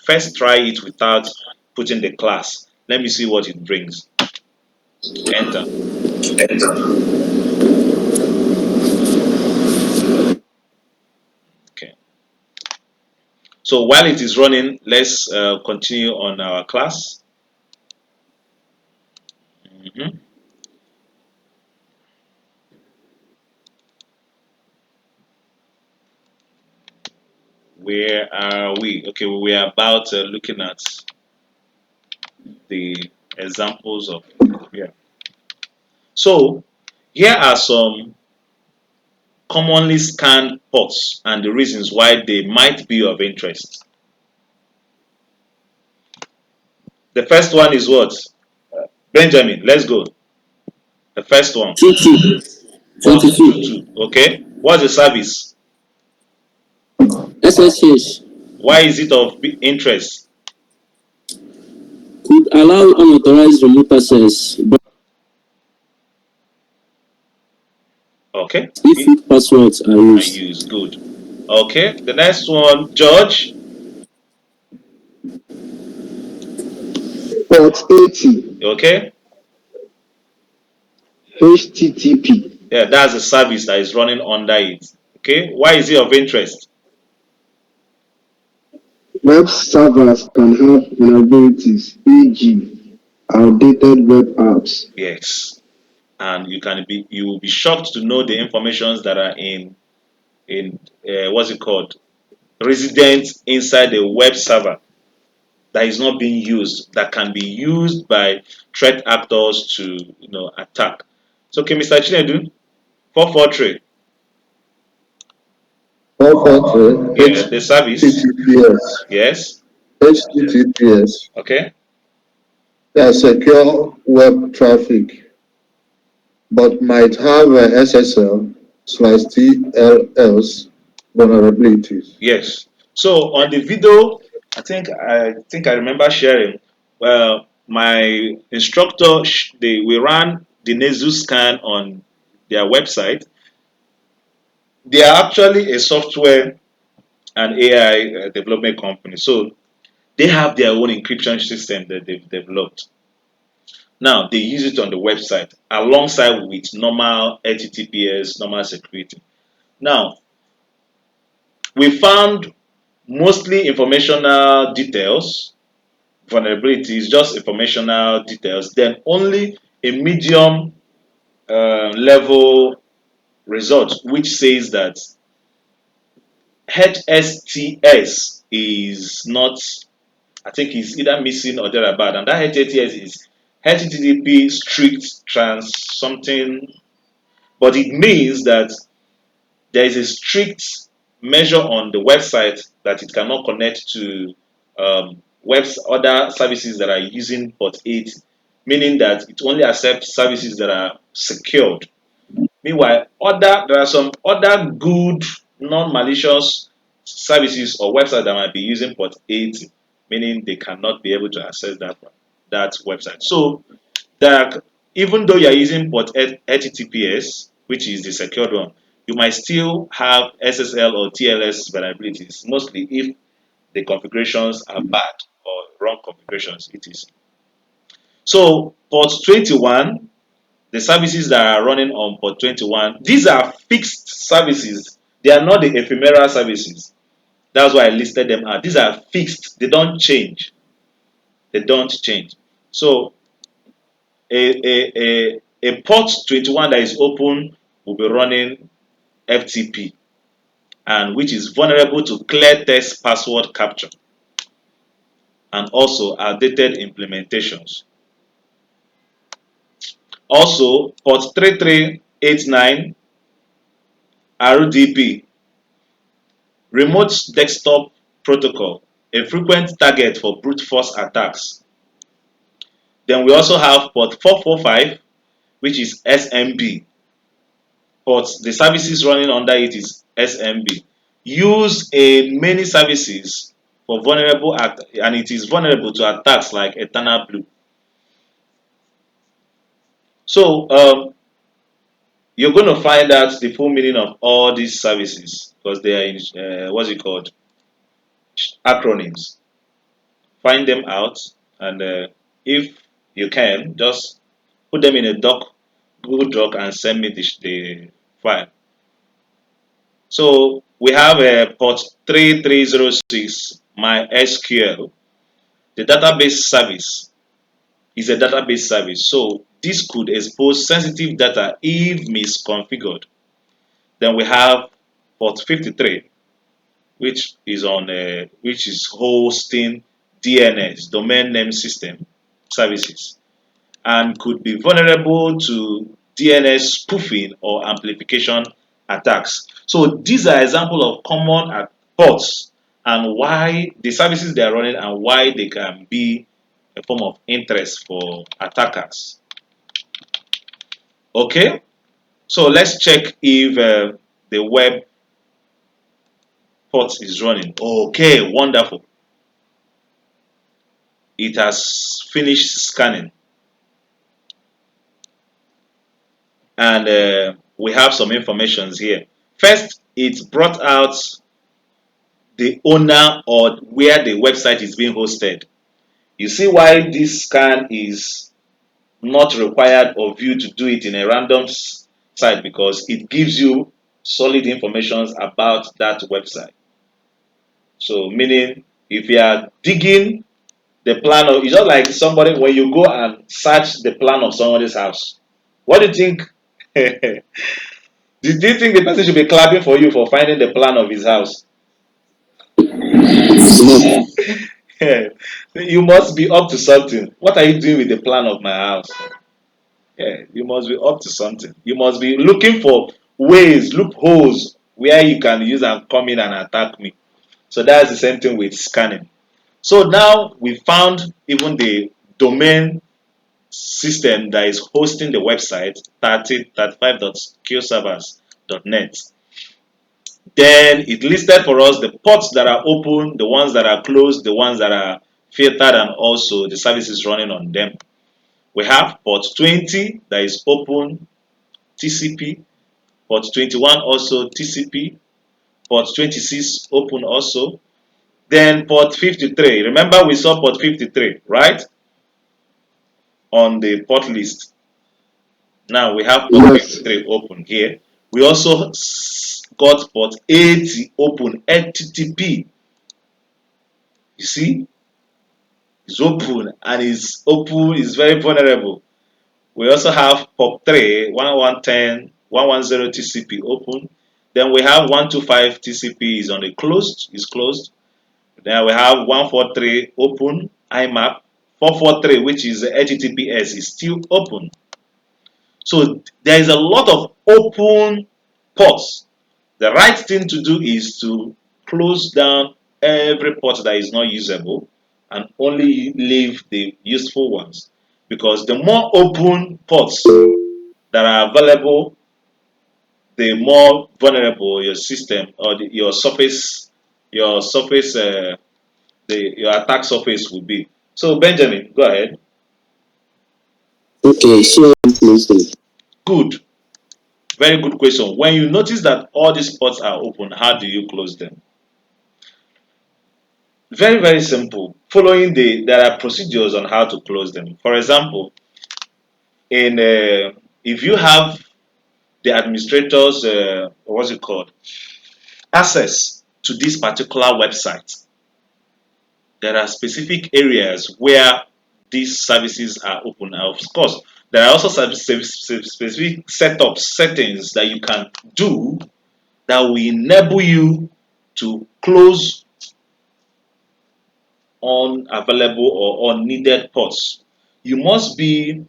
first try it without putting the class. Let me see what it brings. Enter. Okay. So while it is running, let's continue on our class. Mhm. Where are we? Okay, we are about looking at the examples of here. So here are some commonly scanned ports and the reasons why they might be of interest. The first one is what? Benjamin, let's go. The first one. 22. Okay. What's the service? SSH Why is it of interest? could allow unauthorized remote access, but Okay. if weak passwords are I used. use good. Okay. The next one, George. Port 80, Okay. HTTP. Yeah, that's the service that is running under it. Okay. Why is it of interest? Web servers can have vulnerabilities, e.g., outdated web apps. Yes. And you will be shocked to know the informations that are in what's it called, resident inside the web server, that is not being used, that can be used by threat actors to attack. So okay, Mr. Chinedu, 443. 443 Yeah, the service. HTTPS. Yes. HTTPS. Okay. Secure web traffic, but might have SSL/TLS vulnerabilities. Yes. So on the video, I think I remember sharing. Well, my instructor, we ran the nasal scan on their website. They are actually a software and AI development company. So they have their own encryption system that they've developed. Now they use it on the website alongside with normal HTTPS, normal security. Now we found mostly informational details, vulnerabilities, just informational details, then only a medium level result which says that HSTS is not, I think it's either missing or thereabout, and that HSTS is HTTP strict trans something, but it means that there is a strict measure on the website that it cannot connect to other services that are using port 80, meaning that it only accepts services that are secured. Meanwhile, there are some other good non-malicious services or websites that might be using port 80, meaning they cannot be able to access that website. So that even though you are using port HTTPS, which is the secured one, you might still have SSL or TLS vulnerabilities, mostly if the configurations are bad or wrong configurations it is. So port 21, the services that are running on port 21, these are fixed services. They are not the ephemeral services. That's why I listed them out. These are fixed. They don't change. They don't change. So a port 21 that is open will be running FTP, and which is vulnerable to clear text password capture and also outdated implementations. Also, port 3389 RDP, remote desktop protocol, a frequent target for brute force attacks. Then we also have port 445, which is SMB. But the services running under it is SMB. Used in many services for vulnerable and it is vulnerable to attacks like Eternal Blue. So you're going to find out the full meaning of all these services because they are in what's it called, acronyms. Find them out, and if you can, just put them in a Google Doc, and send me the file. So we have a port 3306 MySQL. The database service is a database service. So this could expose sensitive data if misconfigured. Then we have port 53, which is hosting DNS, domain name system services, and could be vulnerable to DNS spoofing or amplification attacks. So these are examples of common ports and why the services they are running and why they can be a form of interest for attackers. Okay, so let's check if the web port is running. Okay, wonderful. It has finished scanning, and we have some informations here. First, it brought out the owner or where the website is being hosted. You see why this scan is not required of you to do it in a random site, because it gives you solid information about that website. So meaning if you are digging the plan of, it's just like somebody when you go and search the plan of somebody's house. What do you think? Do you think the person should be clapping for you for finding the plan of his house? No. You must be up to something. What are you doing with the plan of my house? Yeah, you must be up to something. You must be looking for ways, loopholes where you can use and come in and attack me. So that's the same thing with scanning. So now we found even the domain system that is hosting the website 3035.qservers.net. Then it listed for us the ports that are open, the ones that are closed, the ones that are filtered, and also the services running on them. We have port 20 that is open, TCP, port 21 also TCP, port 26 open also, then port 53. Remember we saw port 53, right? On the port list. Now we have port Yes. 53 open here. We also got port 80 open, HTTP. You see, it's open and it's open, it's very vulnerable. We also have POP3, 1110, 110 TCP open. Then we have 125 TCP is on the closed, is closed. Then we have 143 open, IMAP. 443, which is HTTPS, is still open. So there is a lot of open ports. The right thing to do is to close down every port that is not usable and only leave the useful ones. Because the more open ports that are available, the more vulnerable your system or your attack surface will be. So Benjamin, go ahead. Okay, so close them. Good, very good question. When you notice that all these ports are open, how do you close them? Very, very simple. Following there are procedures on how to close them. For example, in if you have the administrators, what's it called, access to this particular website, there are specific areas where these services are open. Now, of course, there are also some specific settings that you can do that will enable you to close unavailable or unneeded ports. You must be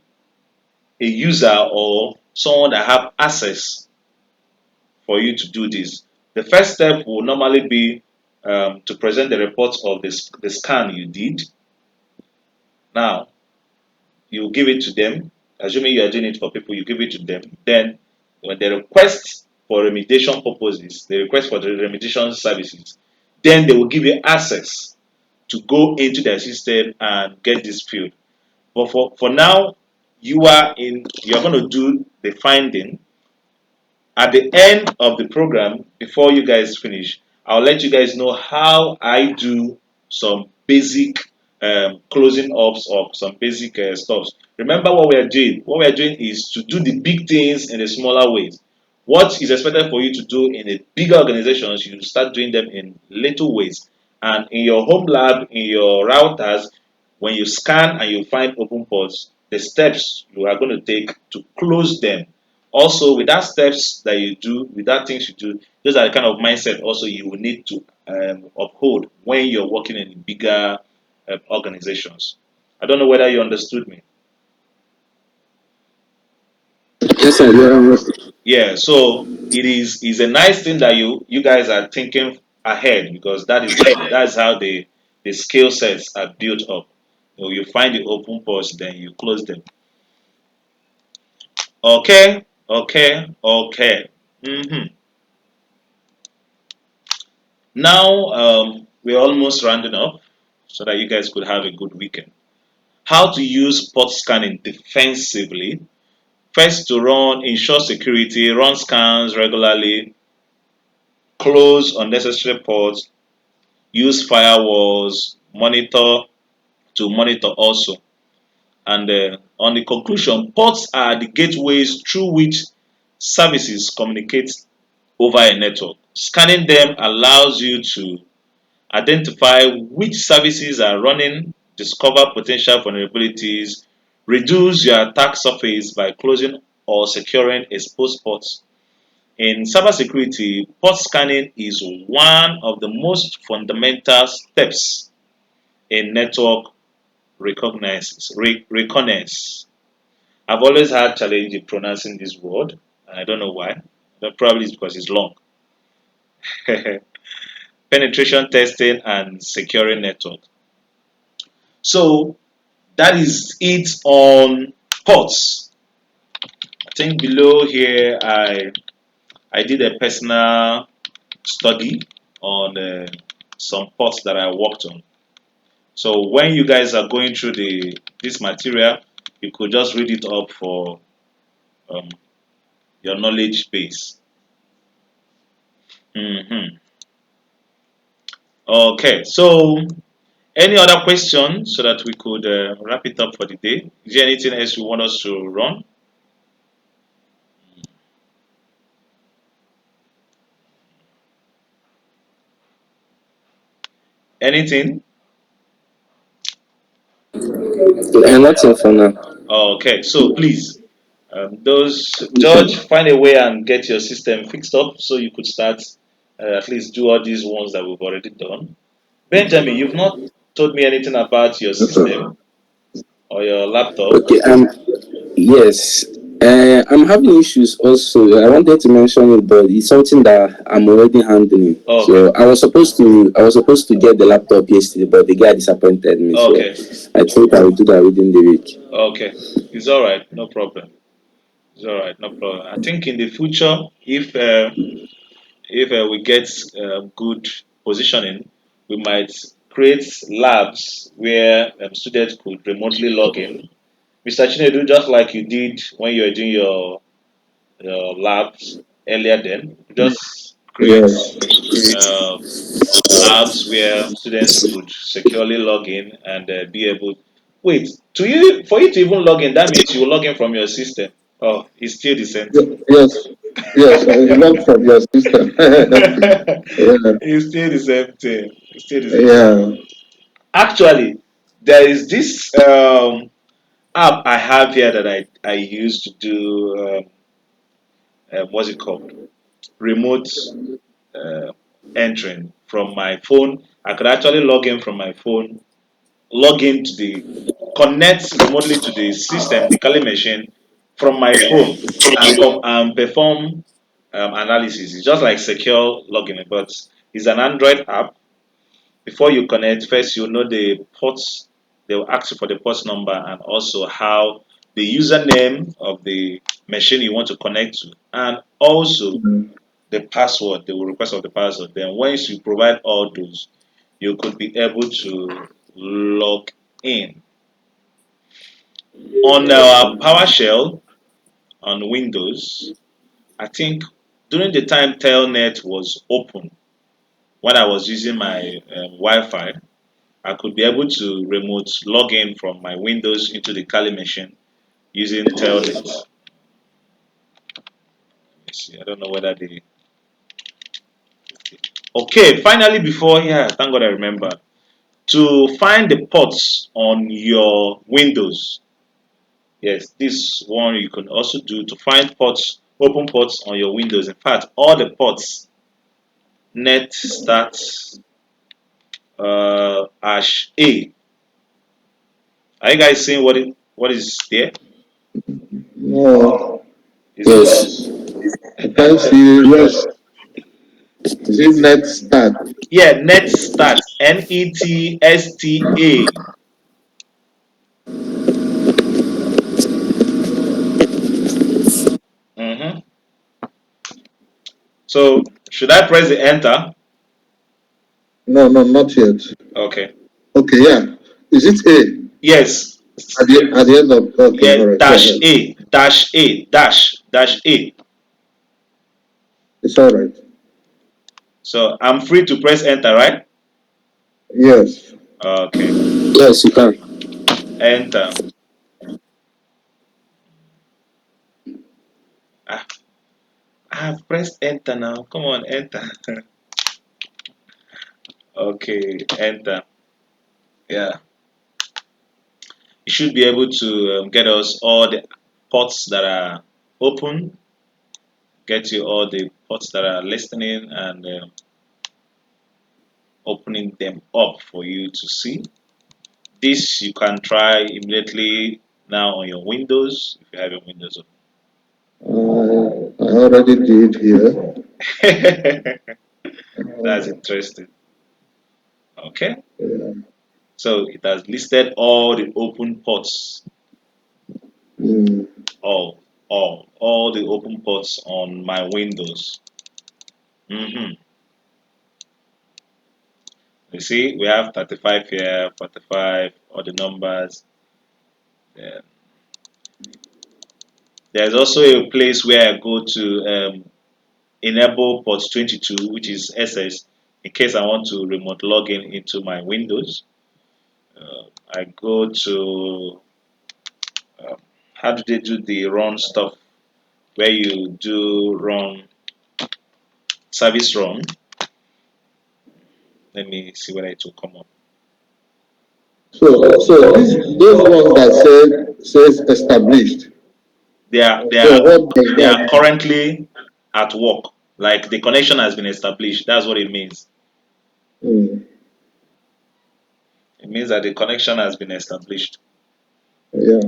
a user or someone that have access for you to do this. The first step will normally be to present the report of the scan you did. Now, you give it to them. Assuming you are doing it for people, you give it to them. Then, when they request for remediation purposes, they request for the remediation services, then they will give you access to go into their system and get this filled. But for now, you're going to do the finding. At the end of the program, before you guys finish, I'll let you guys know how I do some basic closing ups of some basic stuffs. Remember what we are doing. What we are doing is to do the big things in the smaller ways. What is expected for you to do in the bigger organizations, you start doing them in little ways. And in your home lab, in your routers, when you scan and you find open ports, the steps you are going to take to close them. Also, with that steps that you do, with that things you do, those are the kind of mindset also you will need to uphold when you're working in bigger organizations. I don't know whether you understood me. Yes, sir. Yeah. Yeah, so it is a nice thing that you guys are thinking ahead, because that's how the skill sets are built up. You find the open ports, then you close them. Okay, okay, okay. Now we're almost rounding up, so that you guys could have a good weekend. How to use port scanning defensively. First, to ensure security, run scans regularly, close unnecessary ports, use firewalls, monitor also. And on the conclusion, ports are the gateways through which services communicate over a network. Scanning them allows you to identify which services are running, discover potential vulnerabilities, reduce your attack surface by closing or securing exposed ports. In cybersecurity, port scanning is one of the most fundamental steps in network reconnaissance. I've always had challenge in pronouncing this word, and I don't know why. But probably it's because it's long. Penetration testing and securing network. So that is it on ports. I think below here I did a personal study on some ports that I worked on. So when you guys are going through this material, you could just read it up for um, your knowledge base. Mhm. Okay, so any other questions so that we could wrap it up for the day? Is there anything else you want us to run? Anything? And that's all for now. Okay, so please, those George, find a way and get your system fixed up so you could start at least do all these ones that we've already done. Benjamin, you've not told me anything about your Yes, sir. system or your laptop. Okay. Yes. I'm having issues also. I wanted to mention it, but it's something that I'm already handling. Okay, So I was supposed to get the laptop yesterday, but the guy disappointed me. So okay, I think I will do that within the week. okay. It's all right, no problem. It's all right, no problem. I think in the future, if we get good positioning, we might create labs where students could remotely log in. Mr. Chinedu, just like you did when you were doing your labs earlier, then just create Yes. uh, labs where students could securely log in and be able. Wait, to you for you to even log in, that means you log in from your system. Oh, it's still the same thing. Yes. Yes. Log from your system. Yeah. It's still the same thing. It's still the same thing. Yeah. Actually, there is this app I have here that I use to do what's it called? Remote uh, entering from my phone. I could actually log in from my phone, log into the connect remotely to the system, the Kali machine from my phone, and come and perform. analysis. It's just like secure login, but it's an Android app. Before you connect, first you know the ports. They will ask you for the port number and also how the username of the machine you want to connect to, and also Mm. the password. They will request of the password. Then once you provide all those, you could be able to log in. On our PowerShell on Windows, I think during the time Telnet was open, when I was using my Wi-Fi, I could be able to remote log in from my Windows into the Kali machine using Telnet. Let me see. I don't know whether they. Okay, finally, before yeah, thank God I remember to find the ports on your Windows. Yes, this one you can also do to find ports, open ports on your Windows. In fact, all the ports net starts hash A. Are you guys seeing what is there? No, Is it not? Yes. I can't see. Yes. Is it net start? Yeah, net start NETSTA. Mm-hmm. So should I press the enter? No, no, not yet. Okay. Okay, yeah. Is it A Yes. at the end of? Okay, Yeah, all right. Go dash ahead. A, dash A, dash A. It's all right. So I'm free to press enter, right? Yes. Okay. Yes, you can. Enter. Ah, I've pressed enter now. Come on, enter. Okay, enter. Yeah. You should be able to get us all the ports that are open, get you all the ports that are listening, and opening them up for you to see. This you can try immediately now on your Windows if you have your Windows I already did here. open. That's Uh, interesting. Okay, yeah. so it has listed all the open ports, Mm. all the open ports on my Windows. hmm You see, we have 35 here, 45, all the numbers. Yeah. There's also a place where I go to enable port 22, which is SS, in case I want to remote log in into my Windows. I go to how do they do the run stuff where you do run service run. Let me see whether it will come up. So those ones that says established. They are they So are what does they are that? currently at work. Like the connection has been established. That's what it means. Mm. It means that the connection has been established. Yeah.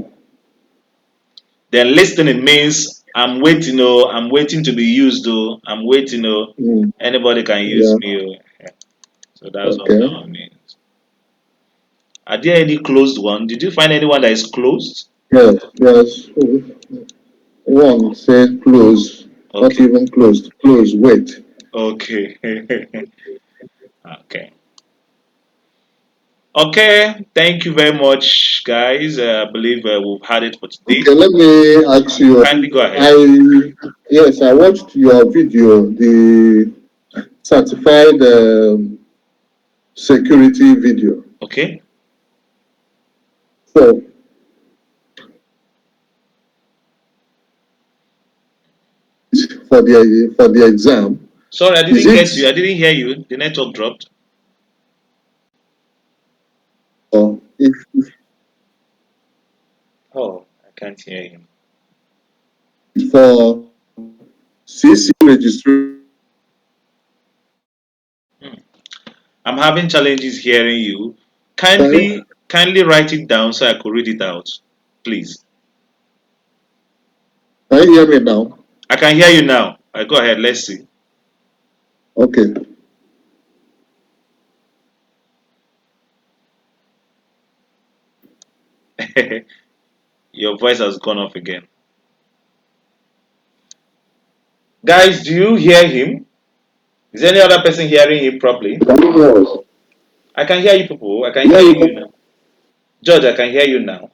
Then listening means I'm waiting. Oh, I'm waiting to be used. Oh, I'm waiting. Oh, Mm. anybody can use Yeah. me. Oh. Yeah. So that's what that Okay. one means. Are there any closed one? Did you find anyone that is closed? Yes. Yes. One say close. Not Okay. even closed. Close. Wait. Okay. Okay. Okay. Thank you very much, guys. I believe we've had it for today. Okay. Let me ask you. Kindly go ahead. I Yes. I watched your video. The certified security video. Okay. So for the exam, Sorry, I is didn't get you. I it didn't hear you. The network dropped. or if Oh, I can't hear you. for CC registration? Hmm. I'm having challenges hearing you. Can Kindly write it down so I could read it out, please. you hear me now? I can hear you now. Go ahead. Let's see. Okay. Your voice has gone off again. Guys, do you hear him? Is any other person hearing him properly? Can you hear us? I can hear you people. I can Yeah, hear you you now. George, I can hear you now.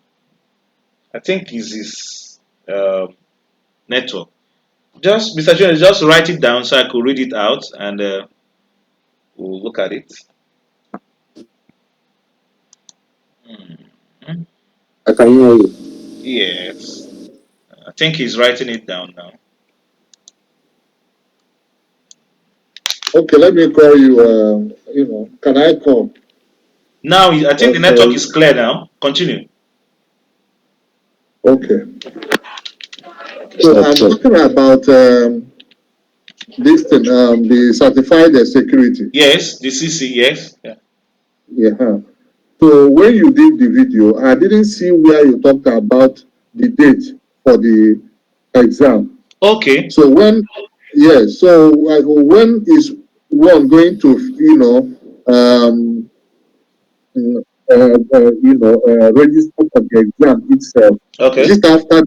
I think it's his network. Just, Mr. Jones, just write it down so I could read it out and we'll look at it. Hmm. I can hear you. Yes. I think he's writing it down now. Okay, let me call you. Can I call? Now, I think the network is clear now. Continue. Okay. So Stop, I'm stop. talking about this thing, the certified security. Yes, the CC, yes. Yeah. Yeah. So when you did the video, I didn't see where you talked about the date for the exam. Okay. So when is one going to, um, register for the exam itself? Is Okay. it after?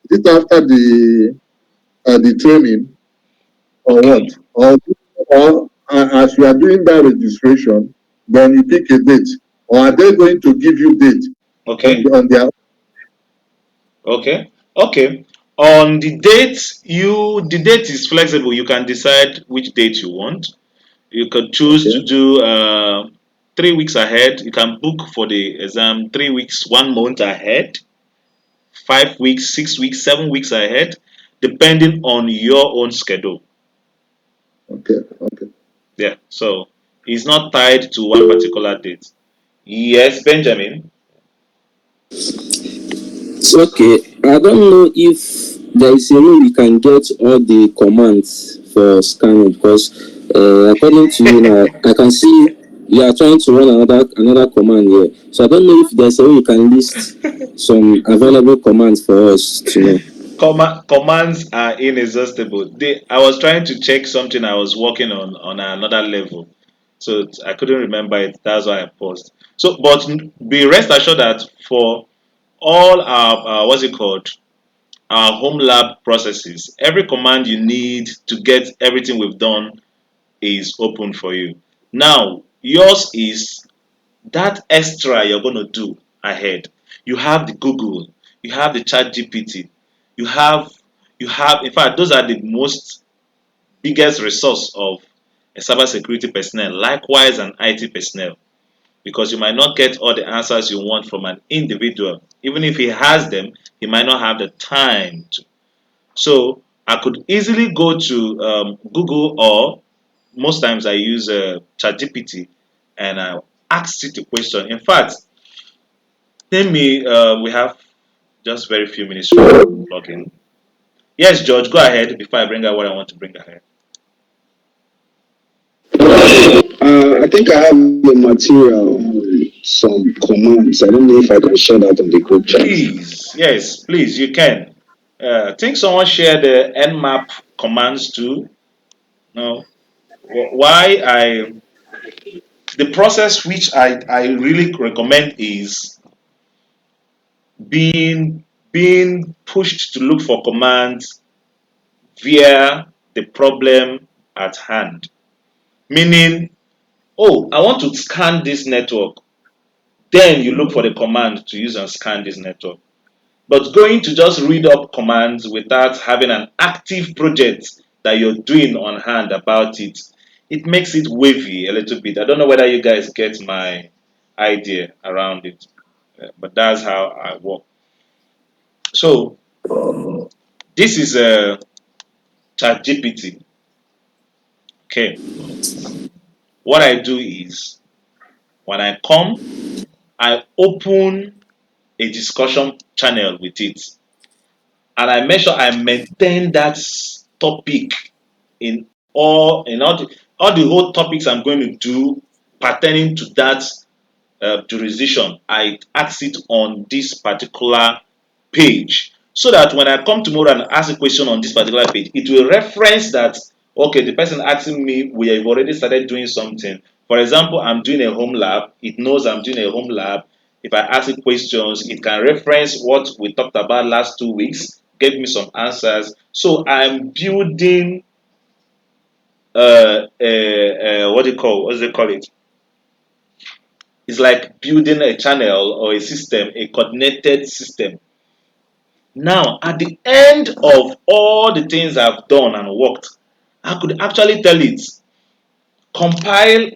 Is it after the training or what? Okay. Or as you are doing that registration, then you pick a date, or are they going to give you date Okay. on their? Okay. Okay. On the date is flexible. You can decide which date you want. You could choose to Okay, do 3 weeks ahead. You can book for the exam 3 weeks, 1 month ahead, 5 weeks, 6 weeks, 7 weeks ahead, depending on your own schedule. okay, okay. Yeah. So it's not tied to one particular date. Yes, Benjamin. So, okay, I don't know if there is a way we can get all the commands for scanning because according to you now, I can see you are trying to run another command here. So I don't know if there's a way you can list some available commands for us to know. Commands are inexhaustible. I was trying to check something I was working on another level, so I couldn't remember it. That's why I paused. So, but be rest assured that for all our what's it called, our home lab processes, every command you need to get everything we've done is open for you. Now, yours is that extra you're going to do ahead. You have the Google, you have the Chat GPT, you have in fact those are the most biggest resource of a cybersecurity personnel, likewise an IT personnel, because you might not get all the answers you want from an individual. Even if he has them, he might not have the time to. So I could easily go to Google, or most times I use ChatGPT, and I ask it a question. In fact, tell me, we have just very few minutes to log in. Yes, George, go ahead before I bring out what I want to bring ahead. I think I have the material, some commands. I don't know if I can share that on the group chat. Please, yes, please, you can. I think someone shared the Nmap commands too. No, why the process which I really recommend is being pushed to look for commands via the problem at hand. Meaning, oh, I want to scan this network. Then you look for the command to use and scan this network. But going to just read up commands without having an active project that you're doing on hand about it, it makes it wavy a little bit. I don't know whether you guys get my idea around it, but that's how I work. So this is a chat GPT. Okay. What I do is when I come, I open a discussion channel with it, and I make sure I maintain that topic in all the whole topics I'm going to do pertaining to that jurisdiction. I ask it on this particular page. so that when I come tomorrow and ask a question on this particular page, it will reference that, okay, the person asking me, we have already started doing something. For example, I'm doing a home lab, it knows I'm doing a home lab. If I ask it questions, it can reference what we talked about last 2 weeks, give me some answers. So I'm building what do you call, what do they call it? It's like building a channel or a system, a coordinated system. Now, at the end of all the things I've done and worked, I could actually tell it, compile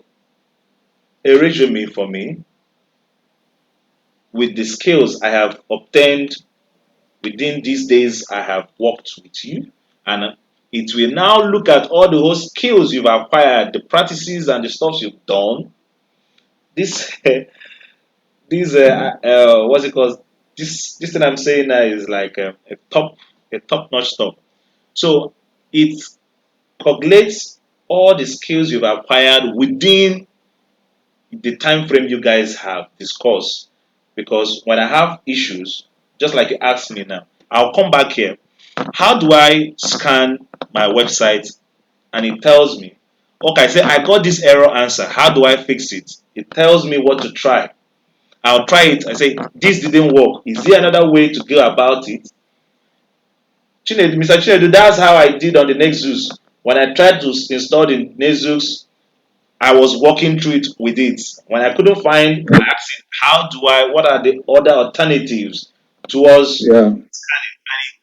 a resume for me with the skills I have obtained within these days I have worked with you. And it will now look at all the whole skills you've acquired, the practices and the stuff you've done. This, this, what's it called? This thing I'm saying now is like a top notch stuff. So it calculates all the skills you've acquired within the time frame you guys have discussed. Because when I have issues, just like you asked me now, I'll come back here. How do I scan my website? And it tells me, okay, I say I got this error answer. How do I fix it? It tells me what to try. I'll try it. I say this didn't work. Is there another way to go about it? Chinedu, Mr. Chinedu, that's how I did on the Nexus. When I tried to install the Nexus, I was walking through it with it. When I couldn't find, I asked it, how do I, what are the other alternatives towards, Yeah.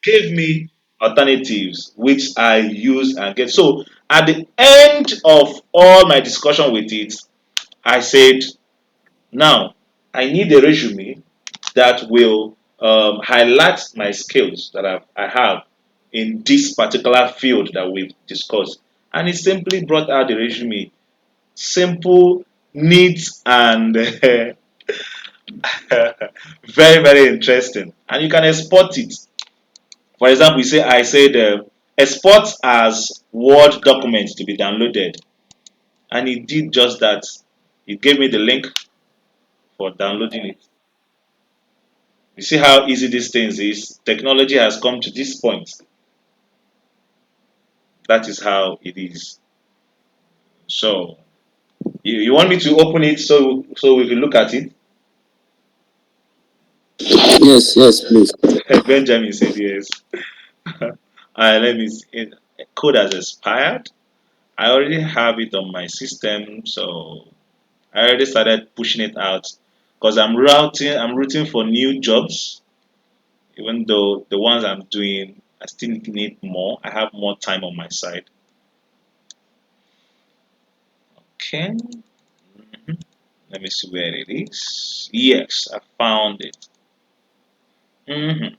gave me alternatives which I use and get. So at the end of all my discussion with it, I said, now I need a resume that will highlight my skills that I have in this particular field that we've discussed. And it simply brought out the resume. Simple, neat, and very, very interesting. And you can export it. For example, you say I said export as Word document to be downloaded, and it did just that. It gave me the link for downloading it. You see how easy these things is. Technology has come to this point. That is how it is. So you want me to open it so we can look at it? Yes, yes, please. Benjamin said yes. Let me see. Code has expired. I already have it on my system, so I already started pushing it out because I'm rooting for new jobs, even though the ones I'm doing I still need more. I have more time on my side. Okay. Mhm. Let me see where it is. Yes, I found it. Hmm.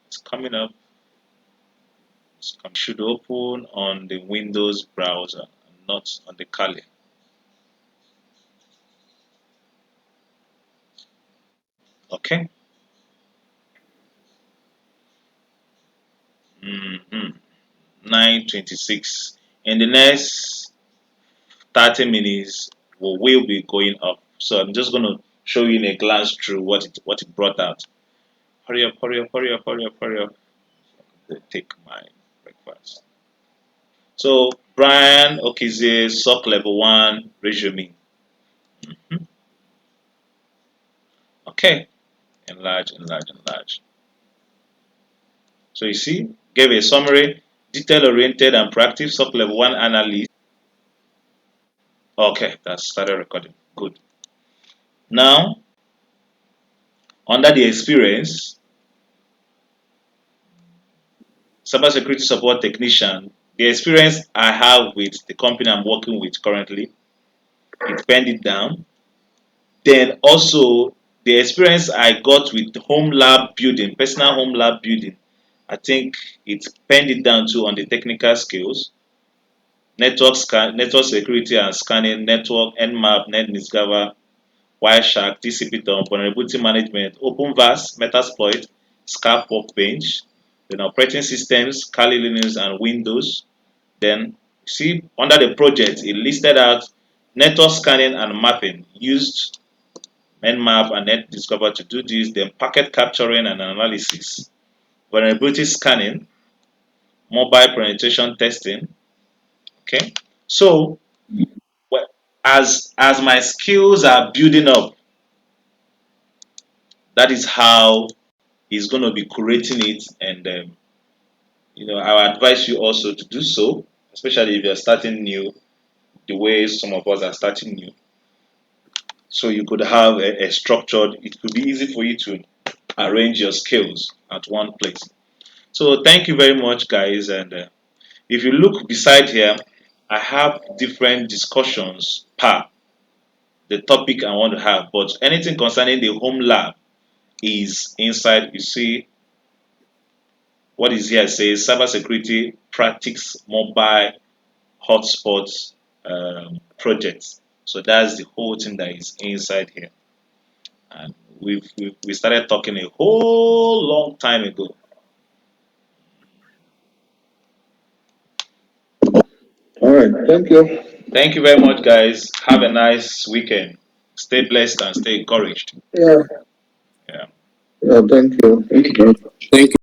It's coming up. Should open on the Windows browser, not on the Kali. Okay. 9:26. In the next 30 minutes, will be going up. So I'm just going to show you in a glance through what it brought out. Hurry up, hurry up, hurry up, hurry up, hurry up. Take my breakfast. So Brian Okize, SOC level 1 resume. Mhm. Okay, enlarge, enlarge, enlarge. So you see, gave a summary, detail oriented and proactive SOC level 1 analyst. Okay, that started recording. Good. Now, under the experience, cybersecurity support technician, the experience I have with the company I'm working with currently, it penned it down. Then also the experience I got with home lab building, personal home lab building, I think it penned it down too on the technical skills, network security and scanning, network, Nmap, NetMiscover, Wireshark, TCP dump, vulnerability management, OpenVAS, Metasploit, Scarp Workbench, then operating systems, Kali Linux and Windows, Then see under the project, it listed out network scanning and mapping used Nmap and NetDiscover to do this. Then packet capturing and analysis, vulnerability scanning, mobile penetration testing. Okay, so well, as my skills are building up, that is how he's going to be curating it. And I would advise you also to do so, especially if you're starting new, the way some of us are starting new. So you could have a structured. It could be easy for you to arrange your skills at one place. So thank you very much, guys. And if you look beside here, I have different discussions per the topic I want to have. But anything concerning the home lab is inside. You see what is here says cybersecurity practice mobile hotspots projects. So that's the whole thing that is inside here. And we started talking a whole long time ago. All right. Thank you. Thank you very much, guys. Have a nice weekend. Stay blessed and stay encouraged. Yeah. Yeah. Yeah. Thank you. Thank you. Thank